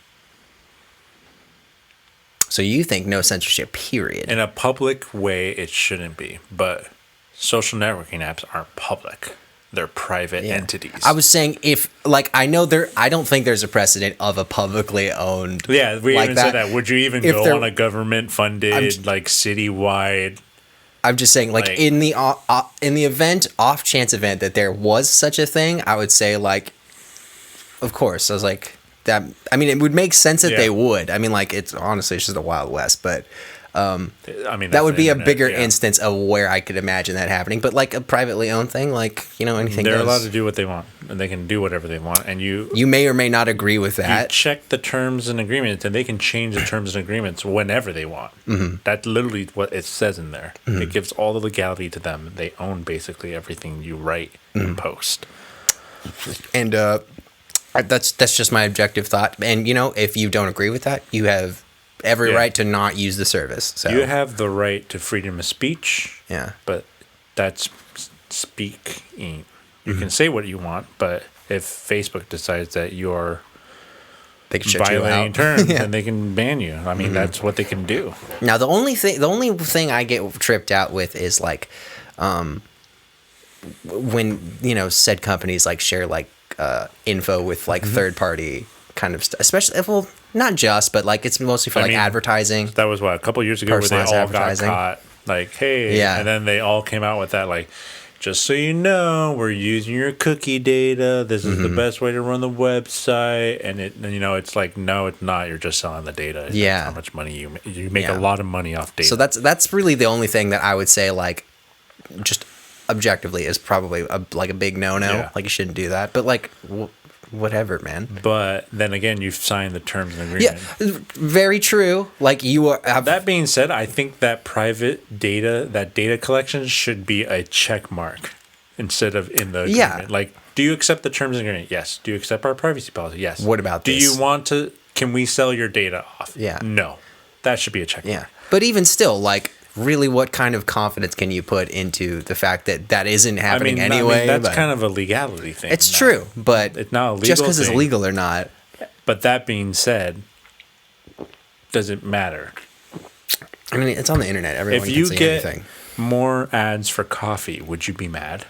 So you think no censorship, period? In a public way, it shouldn't be. But social networking apps aren't public. They're private entities. I was saying if, like, I don't think there's a precedent of a publicly owned. Yeah, we like even that. said that. Would you even go on a government-funded, like, citywide? I'm just saying, like in the event, off chance event that there was such a thing, I would say, like, of course. I was like, that. I mean, it would make sense that they would. I mean, like, it's just the Wild West, but I mean, that would be a bigger instance of where I could imagine that happening. But like a privately owned thing, like, you know, anything. They're allowed to do what they want, and they can do whatever they want. And you may or may not agree with that. You check the terms and agreements, and they can change the terms and agreements whenever they want. Mm-hmm. That's literally what it says in there. Mm-hmm. It gives all the legality to them. They own basically everything you write and post. And that's just my objective thought. And you know, if you don't agree with that, you have every right to not use the service. So you have the right to freedom of speech. Yeah. But that's speaking. You can say what you want, but if Facebook decides that you're violating terms, then they can ban you. I mean, that's what they can do. Now, the only thing I get tripped out with is like, when, you know, said companies like share like info with like third party kind of stuff, especially, well, not just, but like it's mostly for advertising. That was what, a couple of years ago where they all got caught. Like, hey, and then they all came out with that, like, just so you know, we're using your cookie data. This is the best way to run the website. And you know, it's like, no, it's not. You're just selling the data. That's how much money you make a lot of money off data. So that's really the only thing that I would say, like, just objectively is probably a big no-no. Yeah. Like, you shouldn't do that. But like, whatever, man. But then again, you've signed the terms and agreement. Yeah, very true. Like, you are. That being said, I think that private data, that data collection should be a check mark instead of in the agreement. Yeah. Like, do you accept the terms and agreement? Yes. Do you accept our privacy policy? Yes. What about this? Do you want to? Can we sell your data off? Yeah. No. That should be a check mark. Yeah. But even still, like, really, what kind of confidence can you put into the fact that isn't happening anyway? That's kind of a legality thing. It's true, but it's not a legal just because it's legal or not. But that being said, does it matter? I mean, it's on the internet. Everyone can see anything. If you get more ads for coffee, would you be mad?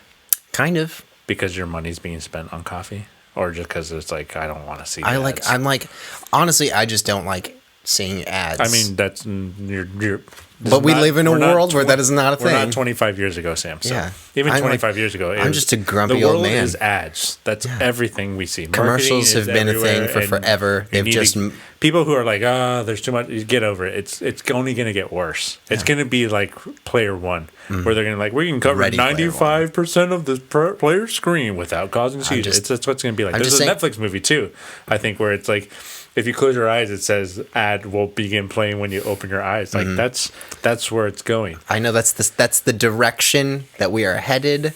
Kind of. Because your money's being spent on coffee? Or just because it's like, I don't want to see ads? I'm like, honestly, I just don't like seeing ads. I mean, that's you're but we live in a world where that is not a thing. We're not 25 years ago, Sam. So even 25 years ago, I'm just a grumpy old man. The world is ads. That's everything we see. Commercials have been a thing for forever. They've just people who are like, there's too much. Get over it. It's only going to get worse. Yeah. It's going to be like Player One, where they're going to like, we can cover 95% of the player screen without causing seizures. That's what's going to be like. There's a Netflix movie too, I think, where it's like, if you close your eyes, it says ad will begin playing when you open your eyes. Like that's where it's going. I know that's the direction that we are headed.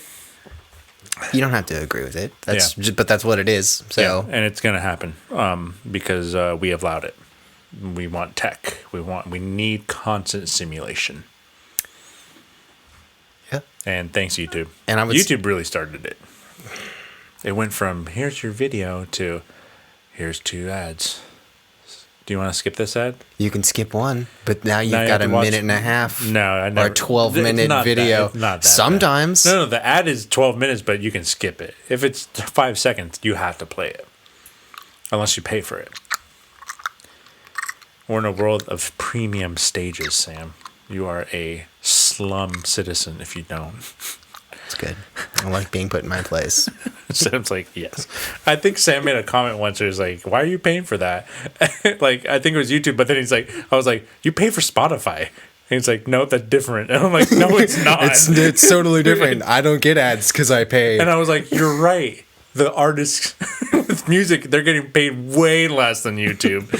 You don't have to agree with it. But that's what it is. So and it's gonna happen because we have allowed it. We want tech. We need constant simulation. Yeah. And thanks YouTube. And YouTube really started it. It went from here's your video to here's 2 ads. Do you want to skip this ad? You can skip one, but now you've got a minute and a half. No, I never. Or a 12-minute video. Not that. Sometimes. Bad. No, the ad is 12 minutes, but you can skip it. If it's 5 seconds, you have to play it, unless you pay for it. We're in a world of premium stages, Sam. You are a slum citizen if you don't. That's good. I like being put in my place. Sam's like, yes. I think Sam made a comment once where he's like, why are you paying for that? Like, I think it was YouTube, but then he's like, I was like, you pay for Spotify. And he's like, no, that's different. And I'm like, no, it's not. It's totally different. I don't get ads because I pay. And I was like, you're right. The artists with music, they're getting paid way less than YouTube.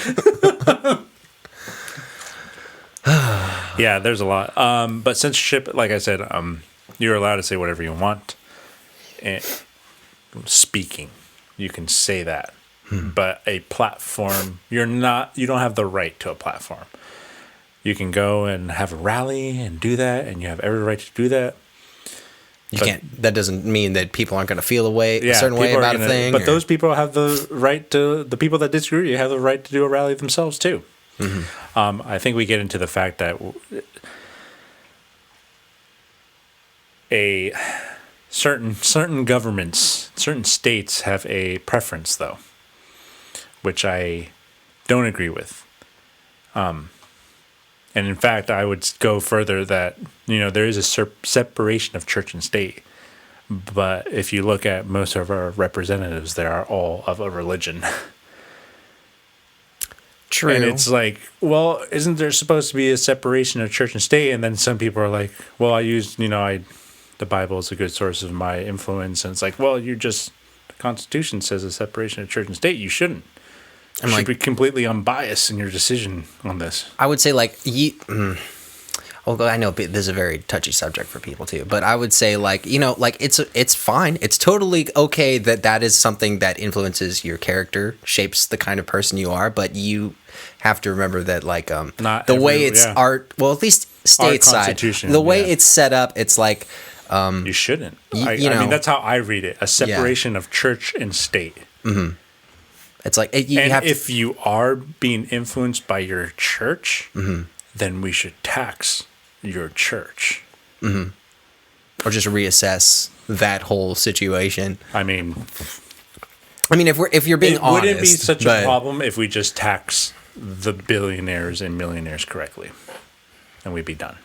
Yeah, there's a lot. But censorship, like I said, you're allowed to say whatever you want. And speaking, you can say that. But a platform, you don't have the right to a platform. You can go and have a rally and do that, and you have every right to do that. You can't. That doesn't mean that people aren't going to feel a certain way about a thing. But those people have the right to. The people that disagree with you have the right to do a rally themselves too. I think we get into the fact that a certain governments, certain states have a preference, though, which I don't agree with. And in fact, I would go further that, there is a separation of church and state. But if you look at most of our representatives, they are all of a religion. True. And it's like, well, isn't there supposed to be a separation of church and state? And then some people are like, well, I use, the Bible is a good source of my influence. And it's like, well, the Constitution says a separation of church and state. You shouldn't. You should be completely unbiased in your decision on this. I would say, although I know this is a very touchy subject for people too, but I would say, it's fine. It's totally okay that is something that influences your character, shapes the kind of person you are. But you have to remember that, way it's art. Well, at least stateside, the way it's set up, it's like you shouldn't. I mean, that's how I read it: a separation of church and state. Mm-hmm. It's like if you are being influenced by your church, then we should tax your church, or just reassess that whole situation. I mean, if you're being honest, it wouldn't be such a problem if we just tax the billionaires and millionaires correctly, and we'd be done.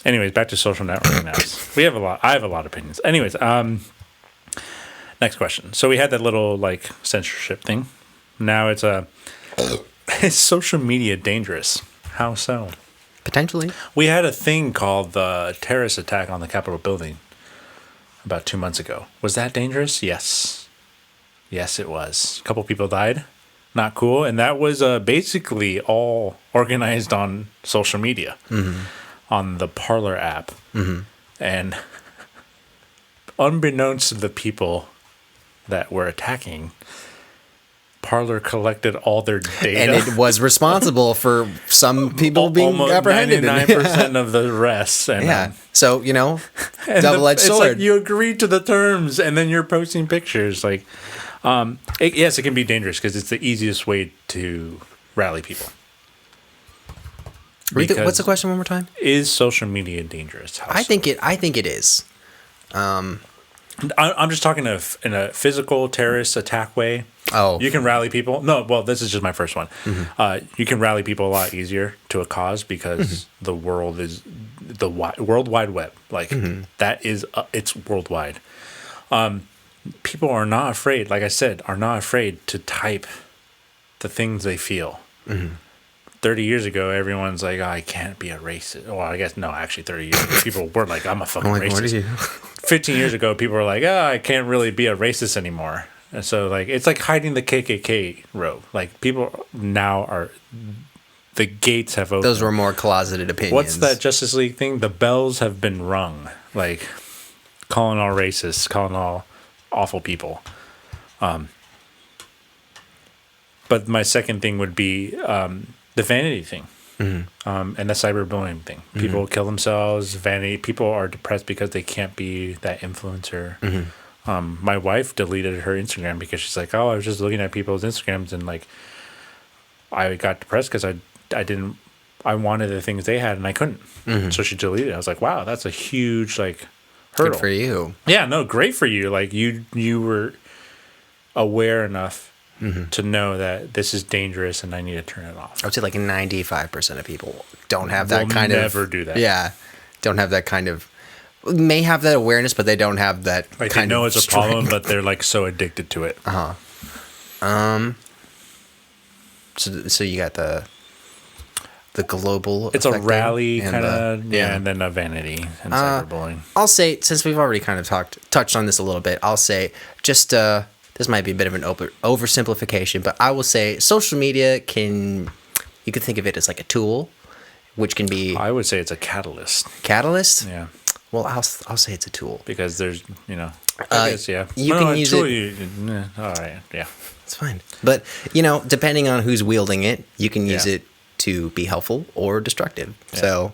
Anyways, back to social networking now. I have a lot of opinions. Anyways, next question. So we had that little censorship thing. Now it's is social media dangerous? How so? Potentially. We had a thing called the terrorist attack on the Capitol building about 2 months ago. Was that dangerous? Yes. Yes, it was. A couple people died. Not cool. And that was basically all organized on social media, on the Parler app. And unbeknownst to the people that were attacking, Parler collected all their data. And it was responsible for some people being almost apprehended. 99% of the rest. And, so, double-edged sword. It's like you agreed to the terms, and then you're posting pictures. Yes, it can be dangerous because it's the easiest way to rally people. What's the question one more time? Is social media dangerous? I think it is. I'm just talking in a physical terrorist attack way. Oh, you can rally people. No, well, this is just my first one. You can rally people a lot easier to a cause because the world is the World Wide Web. That is it's worldwide. People are not afraid. Like I said, are not afraid to type the things they feel. 30 years ago, everyone's like, oh, I can't be a racist. Well, I guess, no, actually 30 years ago, people were like, I'm a fucking racist. What are you? 15 years ago, people were like, oh, I can't really be a racist anymore. And so, it's like hiding the KKK robe. People now the gates have opened. Those were more closeted opinions. What's that Justice League thing? The bells have been rung. Calling all racists, calling all awful people. But my second thing would be the vanity thing, and the cyberbullying thing. People kill themselves. Vanity. People are depressed because they can't be that influencer. My wife deleted her Instagram because she's like, "Oh, I was just looking at people's Instagrams and I got depressed because I wanted the things they had and I couldn't." So she deleted it. I was like, "Wow, that's a huge hurdle." Good for you. Yeah, no, great for you. You were aware enough to know that this is dangerous and I need to turn it off. I would say 95% of people don't have that kind of... never do that. Yeah. don't have that kind of, may have that awareness, but they don't have that Like kind they know of it's a problem, but they're like so addicted to it. So you got the global. It's a affecting rally and kind of, yeah. and then a vanity and cyberbullying. I'll say, since we've already kind of touched on this a little bit, I'll say just this might be a bit of an oversimplification, but I will say social media you could think of it as like a tool, which can be I would say it's a catalyst. catalyst. Yeah. Well, I'll say it's a tool. Because there's, I guess, yeah. You can use it. All right, yeah. It's fine. But, depending on who's wielding it, you can use Yeah. it to be helpful or destructive. Yeah. So,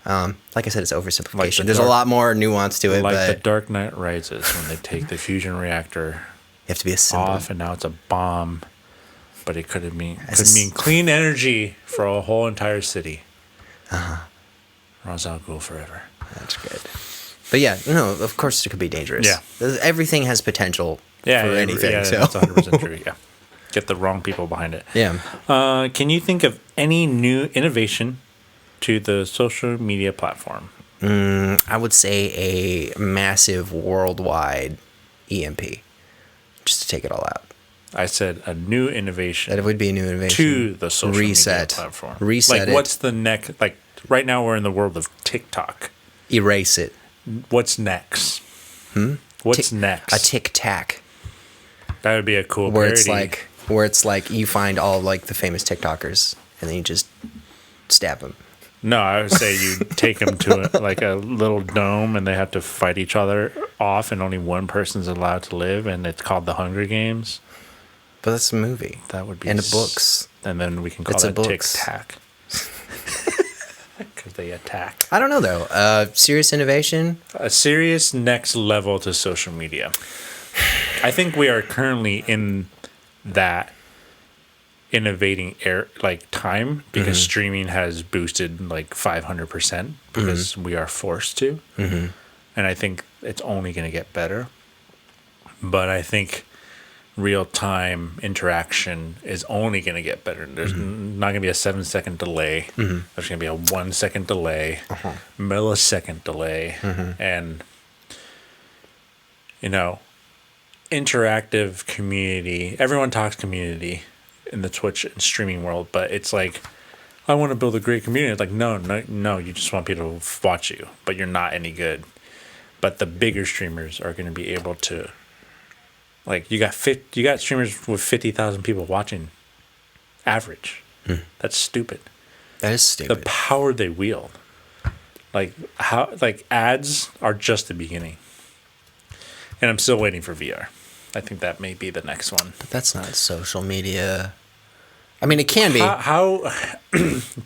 like I said, it's oversimplification. Like There's a lot more nuance to it, Like but the Dark Knight Rises when they take the fusion reactor you have to be a symbol. off and now it's a bomb, but it could mean As a clean energy for a whole entire city. Ra's al Ghul forever. That's good. But yeah, no, of course it could be dangerous. Yeah. Everything has potential for anything. Yeah, so that's 100% true. Yeah, get the wrong people behind it. yeah. Can you think of any new innovation to the social media platform? I would say a massive worldwide EMP, just to take it all out. I said a new innovation. That would be a new innovation. To the social media platform. Reset like, it. what's the next? Like, right now we're in the world of TikTok. Erase it. What's next? What's next? A tic tac. That would be a cool Where parody. it's like you find all like the famous TikTokers and then you just stab them. No, I would say you take them to a little dome and they have to fight each other off, and only one person's allowed to live, and it's called the Hunger Games. But that's a movie. That would be and the books. And then we can call It's a it Tic books. Tac. Because they attack. I don't know though. Serious innovation. A serious next level to social media. I think we are currently in that innovating time because streaming has boosted like 500% because we are forced to. And I think it's only going to get better. But I think real-time interaction is only going to get better. There's not going to be a 7-second delay. There's going to be a 1 second delay, millisecond delay, and interactive community. Everyone talks community in the Twitch and streaming world, but it's like, I want to build a great community. It's like, no, you just want people to watch you, but you're not any good. But the bigger streamers are going to be able to, like, you got streamers with 50,000 people watching, average. That's stupid. That is stupid. The power they wield, ads are just the beginning. And I'm still waiting for VR. I think that may be the next one. But that's not social media. I mean, it can be. How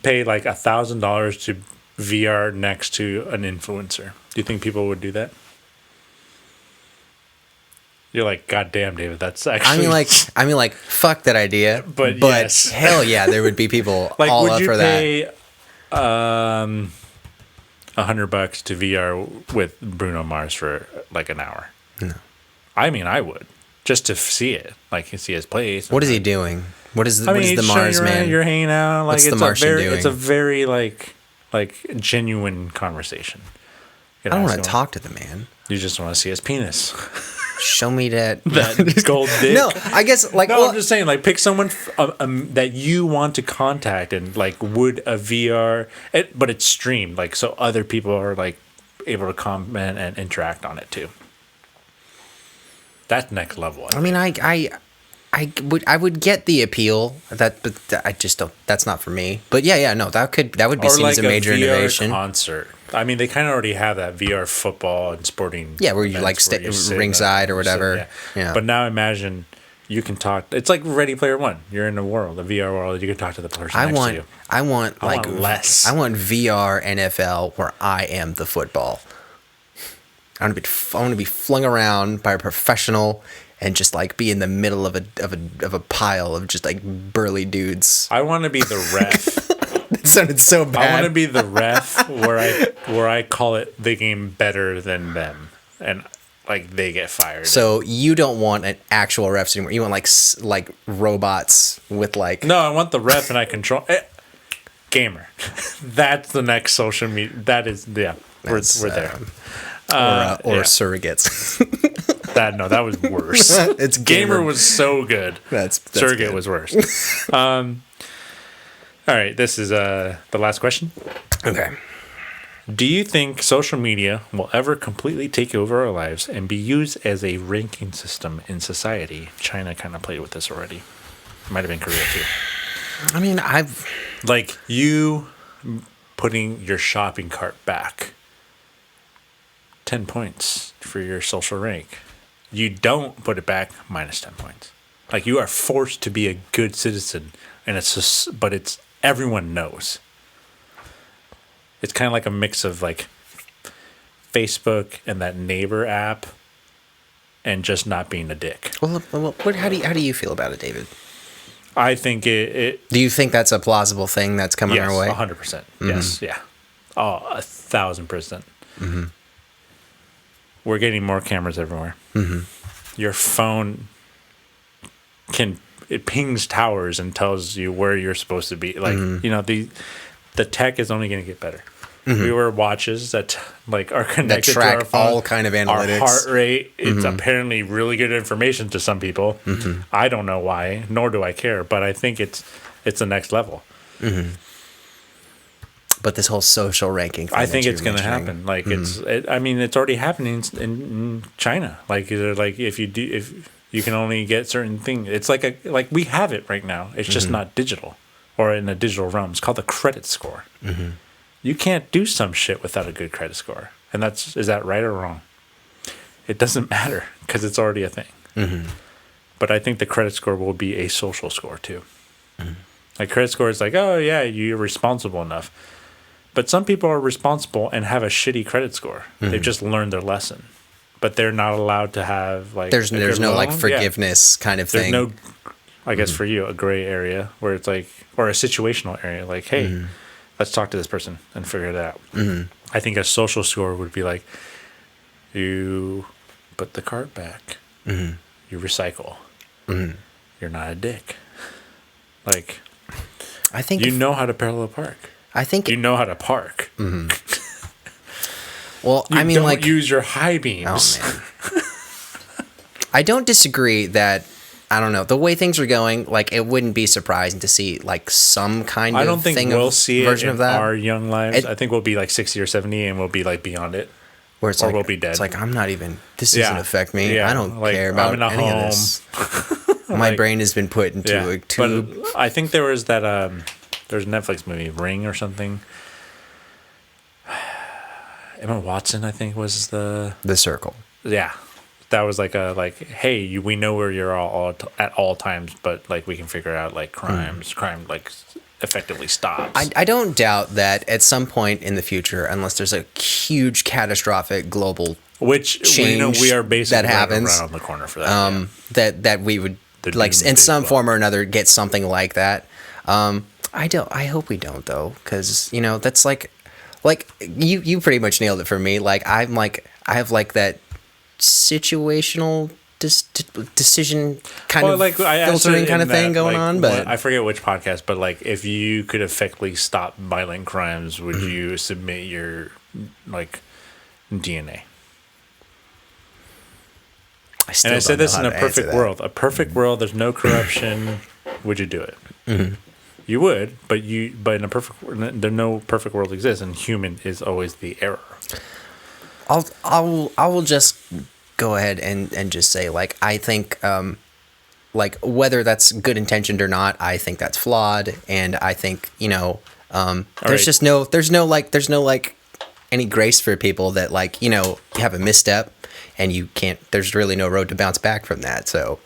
pay like $1,000 to VR next to an influencer? Do you think people would do that? You're like, God damn, David, that's actually. I mean, like, fuck that idea. But yes. Hell yeah, there would be people like, all would up you for pay, that. $100 to VR with Bruno Mars for like an hour? No. I mean, I would just to see it, like see his place. What is he doing? What is the he's Mars showing you around, man? You're hanging out. Like, What's the Martian doing? It's a very like genuine conversation. I don't want to talk to the man. You just want to see his penis. Show me that gold dick. No, I guess like. No, I'm just saying, like, pick someone that you want to contact, and like, would a VR, but it's streamed, like, so other people are like able to comment and interact on it too. That's next level. I mean, I would get the appeal but I just don't. That's not for me. But yeah, no, that would be seen as a major innovation. Concert. I mean, they kind of already have that VR football and sporting. Yeah, where you like stay ringside or whatever. Yeah. But now imagine you can talk. It's like Ready Player One. You're in a VR world. You can talk to the person next to you. I want less. I want VR NFL where I am the football. I want to be flung around by a professional and just like be in the middle of a pile of just like burly dudes. I want to be the ref. That sounded so bad. I want to be the ref where I call it the game better than them, and like they get fired. So you don't want an actual ref anymore. You want like robots with like. No, I want the ref and I control it. Gamer. That's the next social media. That is we're there. Or surrogates. That was worse. It's Gamer was so good. That's Surrogate good. was worse. All right, this is the last question. Okay. Do you think social media will ever completely take over our lives and be used as a ranking system in society? China kind of played with this already. Might have been Korea too. I mean, like you putting your shopping cart back. 10 points for your social rank. You don't put it back, minus 10 points. Like you are forced to be a good citizen, and but it's everyone knows. It's kind of like a mix of like Facebook and that neighbor app, and just not being a dick. Well, how do you feel about it, David? I think it. Do you think that's a plausible thing that's coming yes, our way? 100%. Mm-hmm. Yes, yeah. Oh, 1,000%. Mm-hmm. We're getting more cameras everywhere. Mm-hmm. Your phone it pings towers and tells you where you're supposed to be. Like, the tech is only going to get better. Mm-hmm. We wear watches that are connected that track to our phone. all kind of analytics. Our heart rate, it's apparently really good information to some people. Mm-hmm. I don't know why, nor do I care, but I think it's the next level. Mm-hmm. But this whole social ranking thing, I think it's going to happen. Like it's already happening in China. Like if you can only get certain things, it's like we have it right now. It's just not digital or in a digital realm. It's called the credit score. Mm-hmm. You can't do some shit without a good credit score, and is that right or wrong? It doesn't matter because it's already a thing. Mm-hmm. But I think the credit score will be a social score too. Mm-hmm. Like credit score is like, oh yeah, you're responsible enough. But some people are responsible and have a shitty credit score. Mm-hmm. They've just learned their lesson, but they're not allowed to have there's no like forgiveness kind of thing. There's no, I guess for you, a gray area where it's like, or a situational area. Like, hey, let's talk to this person and figure it out. Mm-hmm. I think a social score would be like, you put the cart back, you recycle, you're not a dick. Like, I think you know how to parallel park. I think you know how to park. Mm-hmm. Well, you don't use your high beams. Oh, man. I don't disagree that, I don't know, the way things are going, like it wouldn't be surprising to see like some kind I of don't think thing we'll see version it in of that. our young lives. I think we'll be like 60 or 70 and we'll be like beyond it. Where it's or we'll be dead. It's like, I'm not even, this doesn't affect me. Yeah. I don't care about any of this. My brain has been put into a tube. But I think there was that, there's a Netflix movie, Ring or something. Emma Watson, I think, was the Circle. Yeah. That was hey, we know where you're all at all times, but like we can figure out like crime like effectively stops. I don't doubt that at some point in the future, unless there's a huge catastrophic global change we are basically that happens around the corner for that. That we would in some form or another get something like that. I hope we don't though, because that's like you pretty much nailed it for me. Like I have that situational decision kind of filtering kind of thing going on. But I forget which podcast, but like if you could effectively stop violent crimes, would you submit your DNA? I said this in a perfect world. A perfect world, there's no corruption. Would you do it? Mm-hmm. You would, but in a perfect, no perfect world exists, and human is always the error. I will just go ahead and just say I think whether that's good intentioned or not, I think that's flawed, and I think there's no any grace for people that you have a misstep and you can't. There's really no road to bounce back from that. So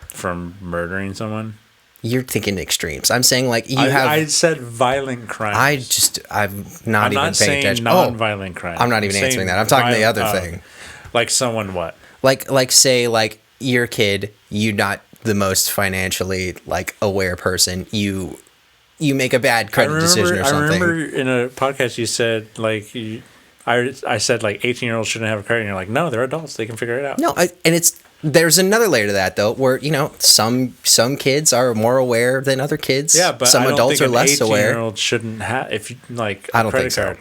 from murdering someone. You're thinking extremes. I'm saying I said violent crimes. I'm not even paying attention. Non-violent crimes. I'm not even answering that. I'm talking the other thing. Like someone what? Say your kid, you not the most financially aware person. You make a bad credit decision or something. I remember in a podcast you said I said 18-year-olds shouldn't have a credit, and you're like, no, they're adults. They can figure it out. No, there's another layer to that though, where some kids are more aware than other kids. Yeah, but some I don't adults think are less aware. 18-year-old shouldn't have I don't think so.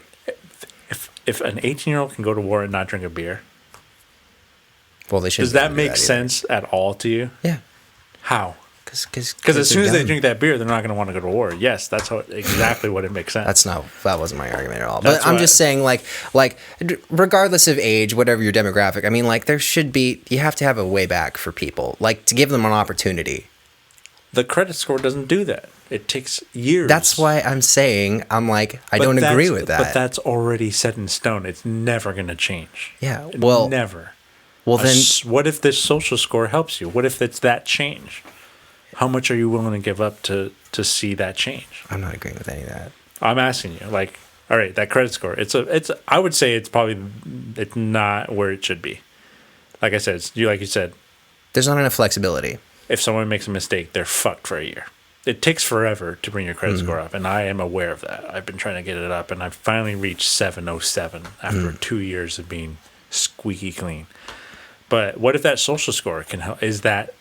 if an 18-year-old can go to war and not drink a beer, Well, they should. does that make sense at all to you? Yeah. How? Because as soon as they drink that beer, they're not going to want to go to war. Yes, that's exactly what it makes sense. That wasn't my argument at all. That's But I'm just saying, like, regardless of age, whatever your demographic, I mean, like, you have to have a way back for people, like, to give them an opportunity. The credit score doesn't do that. It takes years. That's why I'm saying, I don't agree with that. But that's already set in stone. It's never going to change. Yeah, well. Never. Well, then. What if this social score helps you? What if it's that change? How much are you willing to give up to see that change? I'm not agreeing with any of that. I'm asking you, like, all right, that credit score. I would say it's not where it should be. Like I said, like you said, there's not enough flexibility. If someone makes a mistake, they're fucked for a year. It takes forever to bring your credit score up, and I am aware of that. I've been trying to get it up, and I finally reached 707 after 2 years of being squeaky clean. But what if that social score can help? Is that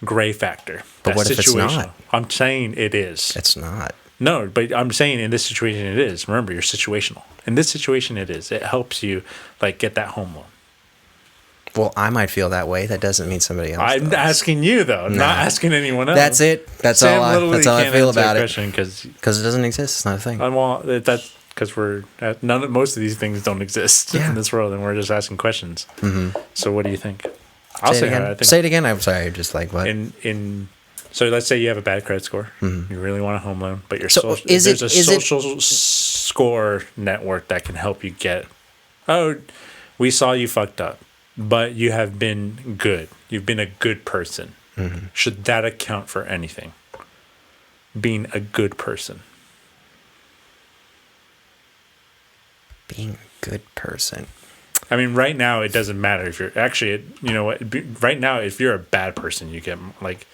gray factor? But what if it's not? I'm saying it is. It's not. No, but I'm saying in this situation it is. Remember, you're situational. In this situation it is. It helps you like get that home loan. Well, I might feel that way. That doesn't mean somebody else I'm does. asking you though, not asking anyone else. That's it. That's all I feel about it. Because it doesn't exist. It's not a thing. That's because most of these things don't exist in this world, and we're just asking questions. Mm-hmm. So, what do you think? I'll say how I think. Say it again. I'm sorry. Just like what? So let's say you have a bad credit score. Mm-hmm. You really want a home loan, but there's a social score network that can help you get. Oh, we saw you fucked up, but you have been good. You've been a good person. Mm-hmm. Should that account for anything? Being a good person. Being a good person. I mean, right now it doesn't matter if you're actually. You know what? Right now, if you're a bad person, you get like.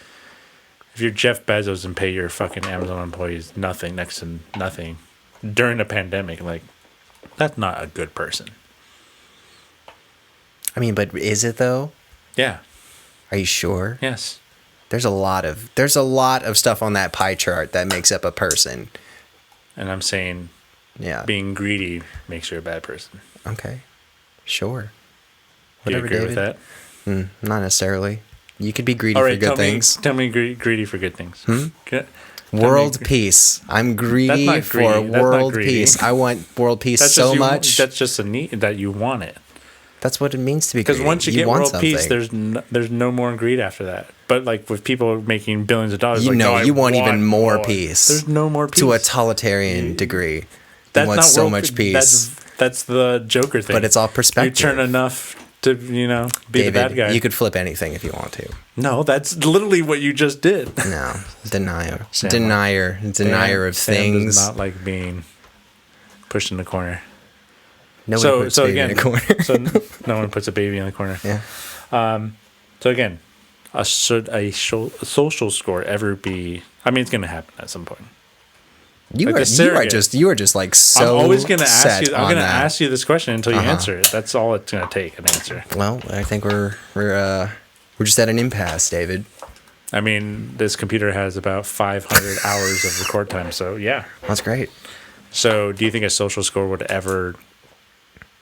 If you're Jeff Bezos and pay your fucking Amazon employees nothing, next to nothing, during a pandemic, like, that's not a good person. I mean, but is it though? Yeah. Are you sure? Yes. There's a lot of stuff on that pie chart that makes up a person. And I'm saying, being greedy makes you a bad person. Okay. Sure. Whatever, do you agree David. With that? Not necessarily. You could be greedy for good things. Tell me greedy for good things. World peace. I'm greedy for world peace. I want world peace so much. That's just a need that you want it. That's what it means to be greedy. Because once you get world peace, there's no more greed after that. But like with people making billions of dollars, you want even more peace. There's no more peace. To a totalitarian degree. You want so much peace. That's the Joker thing. But it's all perspective. You turn enough to, be David, the bad guy. You could flip anything if you want to. No, that's literally what you just did. No. Denier of things. Does not like being pushed in the corner. Nobody puts a baby in a corner. So no one puts a baby in the corner. Yeah. So again, should a social score ever be? I mean, it's going to happen at some point. You are just like so. I'm always going to ask you. I'm going to ask you this question until you answer it. That's all it's going to take, an answer. Well, I think we're just at an impasse, David. I mean, this computer has about 500 hours of record time, so yeah. That's great. So, do you think a social score would ever?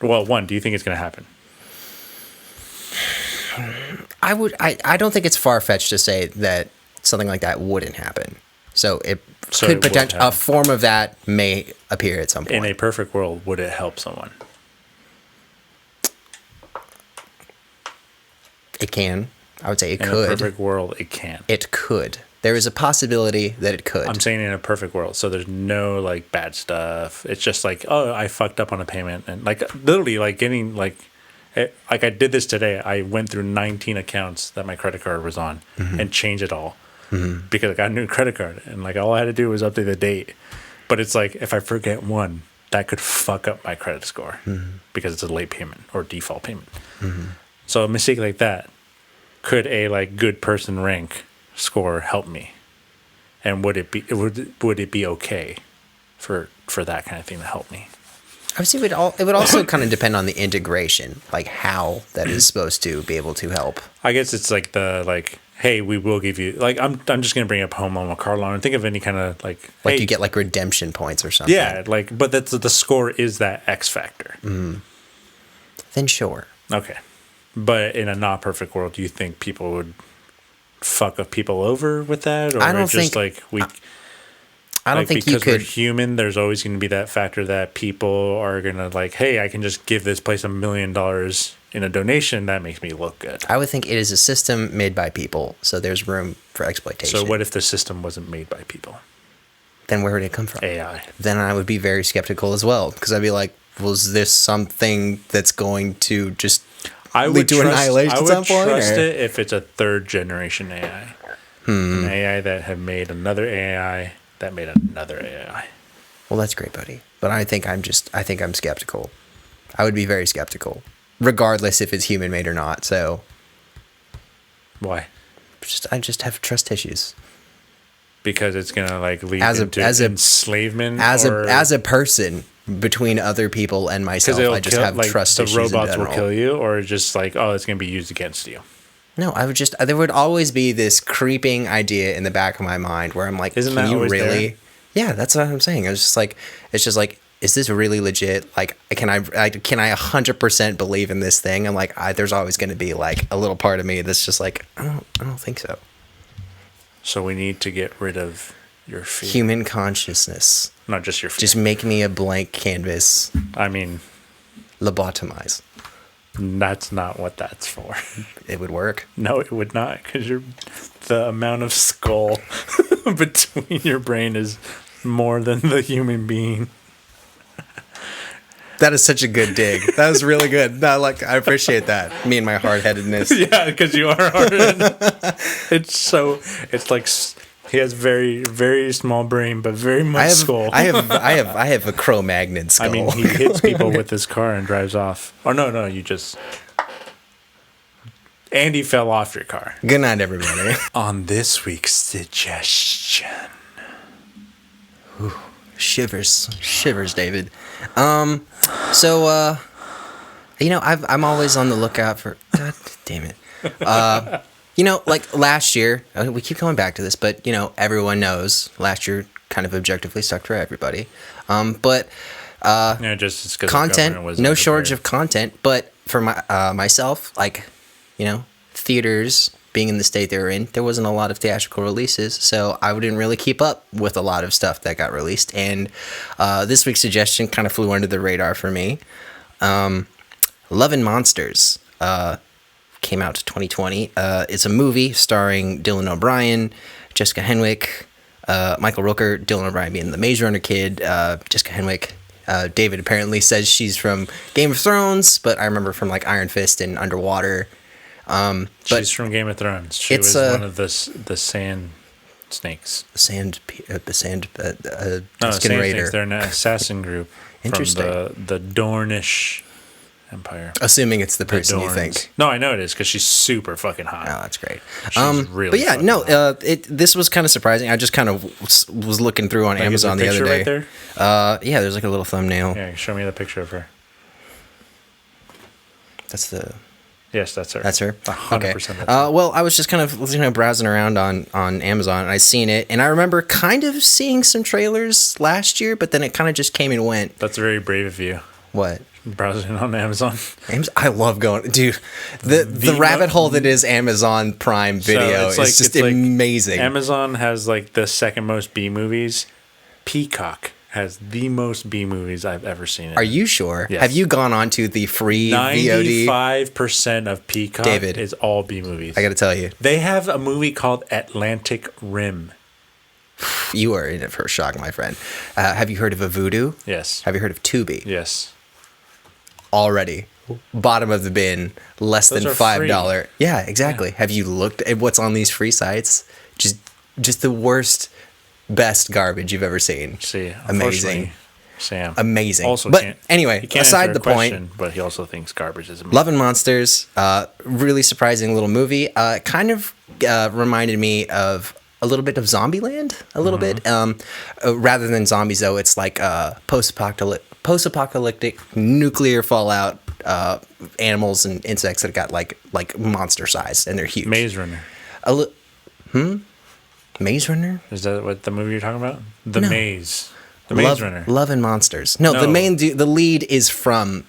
Well, do you think it's going to happen? I don't think it's far-fetched to say that something like that wouldn't happen. So could potentially a form of that may appear at some point. In a perfect world, would it help someone? It can. I would say it could. In a perfect world, it can. It could. There is a possibility that it could. I'm saying in a perfect world. So there's no like bad stuff. It's just like, oh, I fucked up on a payment, and like literally like getting like I did this today. I went through 19 accounts that my credit card was on and changed it all. Mm-hmm. Because I got a new credit card, and like all I had to do was update the date. But it's like if I forget one, that could fuck up my credit score because it's a late payment or default payment. Mm-hmm. So a mistake like that, could a like good person rank score help me? And would it be okay for that kind of thing to help me? I would say it would also kind of depend on the integration, like how that is supposed to be able to help. I guess it's like hey, we will give you like I'm just gonna bring up home loan or car loan and think of any kind of like Like hey, you get like redemption points or something. yeah, like but that's the score is that X factor. Then sure. Okay, but in a not perfect world, do you think people would fuck up people over with that, or I don't just think- like we? I don't like, think you because we're could. human, there's always going to be that factor that people are going to like, hey, I can just give this place $1 million in a donation. That makes me look good. I would think it is a system made by people, so there's room for exploitation. So what if the system wasn't made by people? Then where would it come from? AI. Then I would be very skeptical as well, because I'd be like, was this something that's going to just lead to annihilation at some point? I would trust or- it if it's a third generation AI. An AI that have made another AI that made another AI. Well, that's great, buddy. But I think I'm skeptical. I would be very skeptical, regardless if it's human made or not. So Why? I just have trust issues. Because it's gonna like lead As a- into as a- enslavement. As a person between other people and myself, it'll I just kill, have like, trust the issues. robots in will general. kill you, or just like, oh, it's gonna be used against you. No, there would always be this creeping idea in the back of my mind where I'm like, Isn't can that you always really? there? Yeah, that's what I'm saying. It's just like, is this really legit? Like, can I 100% believe in this thing? I'm like, there's always going to be like a little part of me that's just like, I don't think so. So we need to get rid of your fear. Human consciousness. Not just your fear. Just make me a blank canvas. I mean, Lobotomize. that's not what that's for. It would work. No, it would not, because the amount of skull between your brain is more than the human being. That is such a good dig. That was really good. No, like, I appreciate that. Me and my hard-headedness. Yeah, because you are hard. It's like he has very, very small brain, but very much skull. I have a Cro-Magnon skull. I mean, he hits people with his car and drives off. Oh, no, you just... Andy fell off your car. Good night, everybody. On this week's suggestion. Shivers, David. So, I'm always on the lookout for. God damn it. Like last year, we keep going back to this, but everyone knows last year kind of objectively sucked for everybody. But Yeah, just it's 'cause the government content, wasn't no shortage prepared. of content. But for myself, like, theaters being in the state they were in, there wasn't a lot of theatrical releases, so I didn't really keep up with a lot of stuff that got released. And this week's suggestion kind of flew under the radar for me. Love and Monsters came out 2020. It's a movie starring Dylan O'Brien, Jessica Henwick, Michael Rooker, Dylan O'Brien being the Maze Runner kid, Jessica Henwick. David apparently says she's from Game of Thrones, but I remember from like Iron Fist and Underwater. But She's from Game of Thrones. She it's, was one of the sand snakes. Sand No, Skin sand Raider. snakes. They're an assassin group Interesting. from the Dornish Empire. Assuming it's the The person you Dorns. think. No, I know it is because she's super fucking hot. Oh, that's great. She's really but yeah, fucking no, hot. this was kind of surprising. I just kind of was looking through on Like, is Amazon there the a other picture day. right there? Yeah, there's like a little thumbnail. Yeah, show me the picture of her. Yes, that's her. That's her. 100% Okay. that's her. Well, I was just kind of browsing around on Amazon, and I seen it, and I remember kind of seeing some trailers last year, but then it kind of just came and went. That's very brave of you. What? Browsing on Amazon. I love going, dude. The rabbit hole that is Amazon Prime Video it's like- is just it's like amazing. Amazon has like the second most B movies. Peacock has the most B movies I've ever seen. Are you sure? Yes. Have you gone on to the free VOD? 95% of Peacock David, is all B movies. I got to tell you, They have a movie called Atlantic Rim. you are in it for a shock, my friend. Have you heard of a Voodoo? Yes. Have you heard of Tubi? Yes. Already bottom of the bin, less Those than are $5. Yeah, exactly. Yeah. Have you looked at what's on these free sites? Just the worst, best garbage you've ever seen. See, Amazing. unfortunately, Sam. Amazing. Also, But can't- anyway, he can't aside answer the a point, question, but he also thinks garbage is amazing. Love and Monsters, really surprising little movie. Kind of reminded me of a little bit of Zombieland, a little bit. Rather than zombies, though, it's like post-apocalyptic nuclear fallout animals and insects that got like monster size, and they're huge. Maze Runner. Maze Runner? Is that what the movie you're talking about? The No. Maze. The Maze Runner. Love and Monsters. No, No. the lead is from,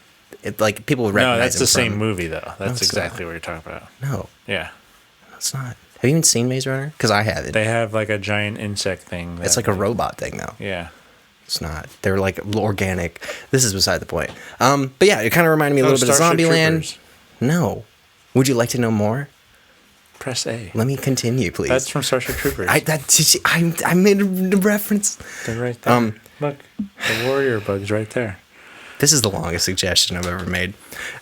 like, people would recognize No, that's him the from, same movie, though. That's it's exactly what you're talking about. No, Yeah. it's not. Have you even seen Maze Runner? Because I haven't. They have, like, a giant insect thing. It's like a robot thing, though. Yeah. It's not. They're, like, organic. This is beside the point. But yeah, it kind of reminded me a little bit of Starship Zombieland. Troopers. No. Would you like to know more? Press A. Let me continue, please. That's from Starship Troopers. I made a reference. They're right there. Look, the warrior bug's right there. This is the longest suggestion I've ever made.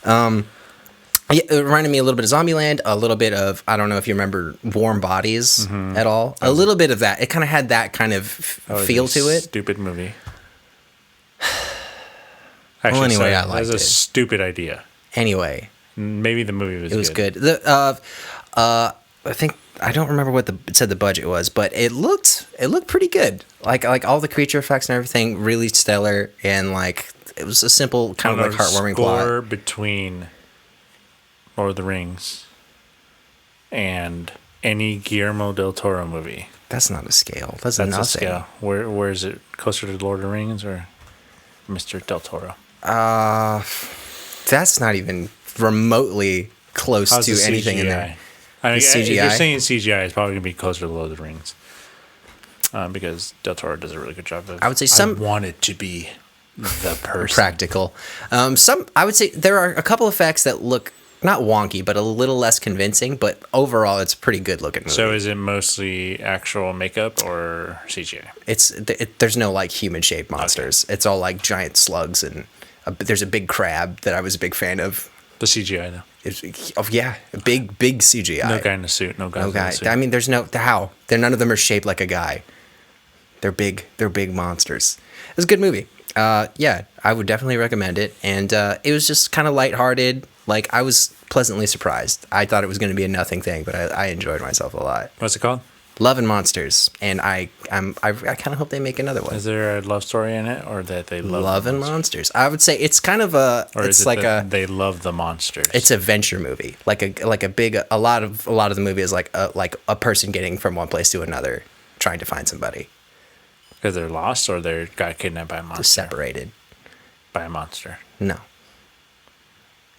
Yeah, it reminded me a little bit of Zombieland, a little bit of, I don't know if you remember Warm Bodies at all. A little bit of that. It kind of had that kind of feel to it. Stupid movie. Well, anyway, I liked That was it. a stupid idea. Anyway, Maybe the movie was good. it was good. I think I don't remember what it said the budget was, but it looked pretty good. Like all the creature effects and everything really stellar, and like it was a simple kind of like heartwarming score plot. between Lord of the Rings and any Guillermo del Toro movie. That's not a scale. That's That's nothing. a scale. Where is it? Closer to Lord of the Rings or Mr. Del Toro? That's not even remotely close How's to the anything CGI? in there. I mean, The if you're CGI? saying CGI, it's probably gonna be closer to Lord of the Rings, because Del Toro does a really good job of. I would say I want it to be the person. Practical. I would say there are a couple effects that look not wonky, but a little less convincing. But overall, it's a pretty good looking movie. So is it mostly actual makeup or CGI? There's no like human shaped monsters. Okay. It's all like giant slugs, and there's a big crab that I was a big fan of. The CGI though. Yeah, big CGI. No guy in a suit. No guy. In a suit. I mean, there's no how. None of them are shaped like a guy. They're big. They're big monsters. It's a good movie. Yeah, I would definitely recommend it. And it was just kind of lighthearted. Like, I was pleasantly surprised. I thought it was going to be a nothing thing, but I enjoyed myself a lot. What's it called? Love and Monsters. And I kind of hope they make another one. Is there a love story in it, or that they love and monsters? I would say it's kind of a. Or it's is it like they love the monsters? It's a venture movie. Like a lot of the movie is like a person getting from one place to another, trying to find somebody. Because they're lost, or they got kidnapped by a monster. Separated. By a monster. No.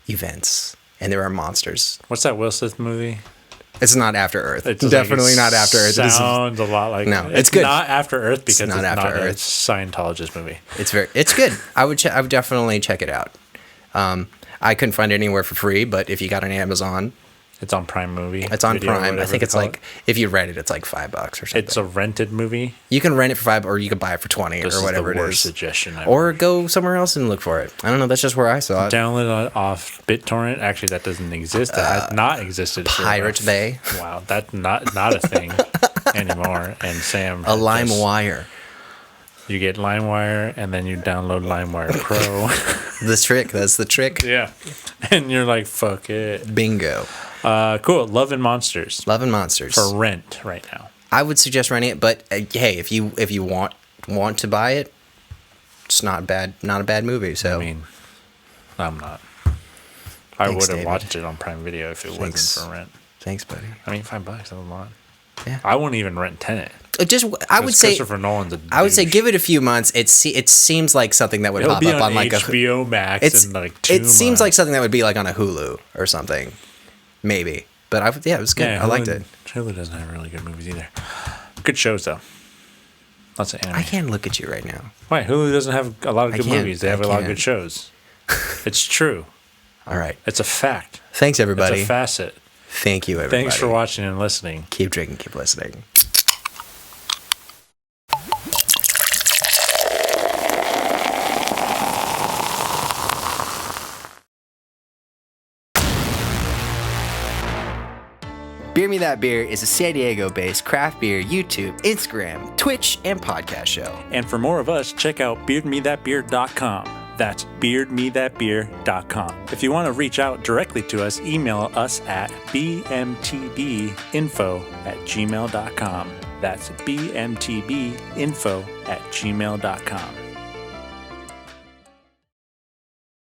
Events. And there are monsters. What's that Will Smith movie? It's not After Earth. It's definitely not After Earth. Sounds a lot like no. It's good. Not After Earth because it's not not After a Earth. Scientologist movie. It's good. I would definitely check it out. I couldn't find it anywhere for free, but if you got an Amazon, it's on Prime Movie. It's on Video, Prime. I think it's like if you rent it, it's like $5 or something. It's a rented movie. You can rent it for $5, or you can buy it for $20 or whatever is the it worst is. Suggestion. Or go somewhere else and look for it. I don't know. That's just where I saw it. Download it off BitTorrent. Actually, that doesn't exist. That has not existed. Pirate Bay. Wow, that's not a thing anymore. And Sam. A LimeWire. You get LimeWire, and then you download LimeWire Pro. That's the trick. Yeah, and you're like, fuck it. Bingo. Cool. Love and Monsters. Love and Monsters for rent right now. I would suggest renting it, but hey, if you want to buy it, it's not bad. Not a bad movie. So I mean, I'm not. I would have watched it on Prime Video if it wasn't for rent. Thanks, buddy. I mean, $5 that's a lot. Yeah. I wouldn't even rent Tenet. I would say Christopher Nolan's a douche. I would say give it a few months. It seems like something that would pop up on like HBO Max in like 2 months. It seems like something that would be like on a Hulu or something, maybe. But it was good. Yeah, I liked it. Hulu doesn't have really good movies either. Good shows though. Lots of anime. I can't look at you right now. Why? Hulu doesn't have a lot of good movies. They have a lot of good can't. shows. It's true. All right. It's a fact. Thanks, everybody. It's a facet. Thank you, everybody. Thanks for watching and listening. Keep drinking, keep listening. Beer Me That Beer is a San Diego-based craft beer YouTube, Instagram, Twitch, and podcast show. And for more of us, check out beardmethatbeer.com. That's beardmethatbeer.com. If you want to reach out directly to us, email us at bmtbinfo@gmail.com. That's bmtbinfo@gmail.com.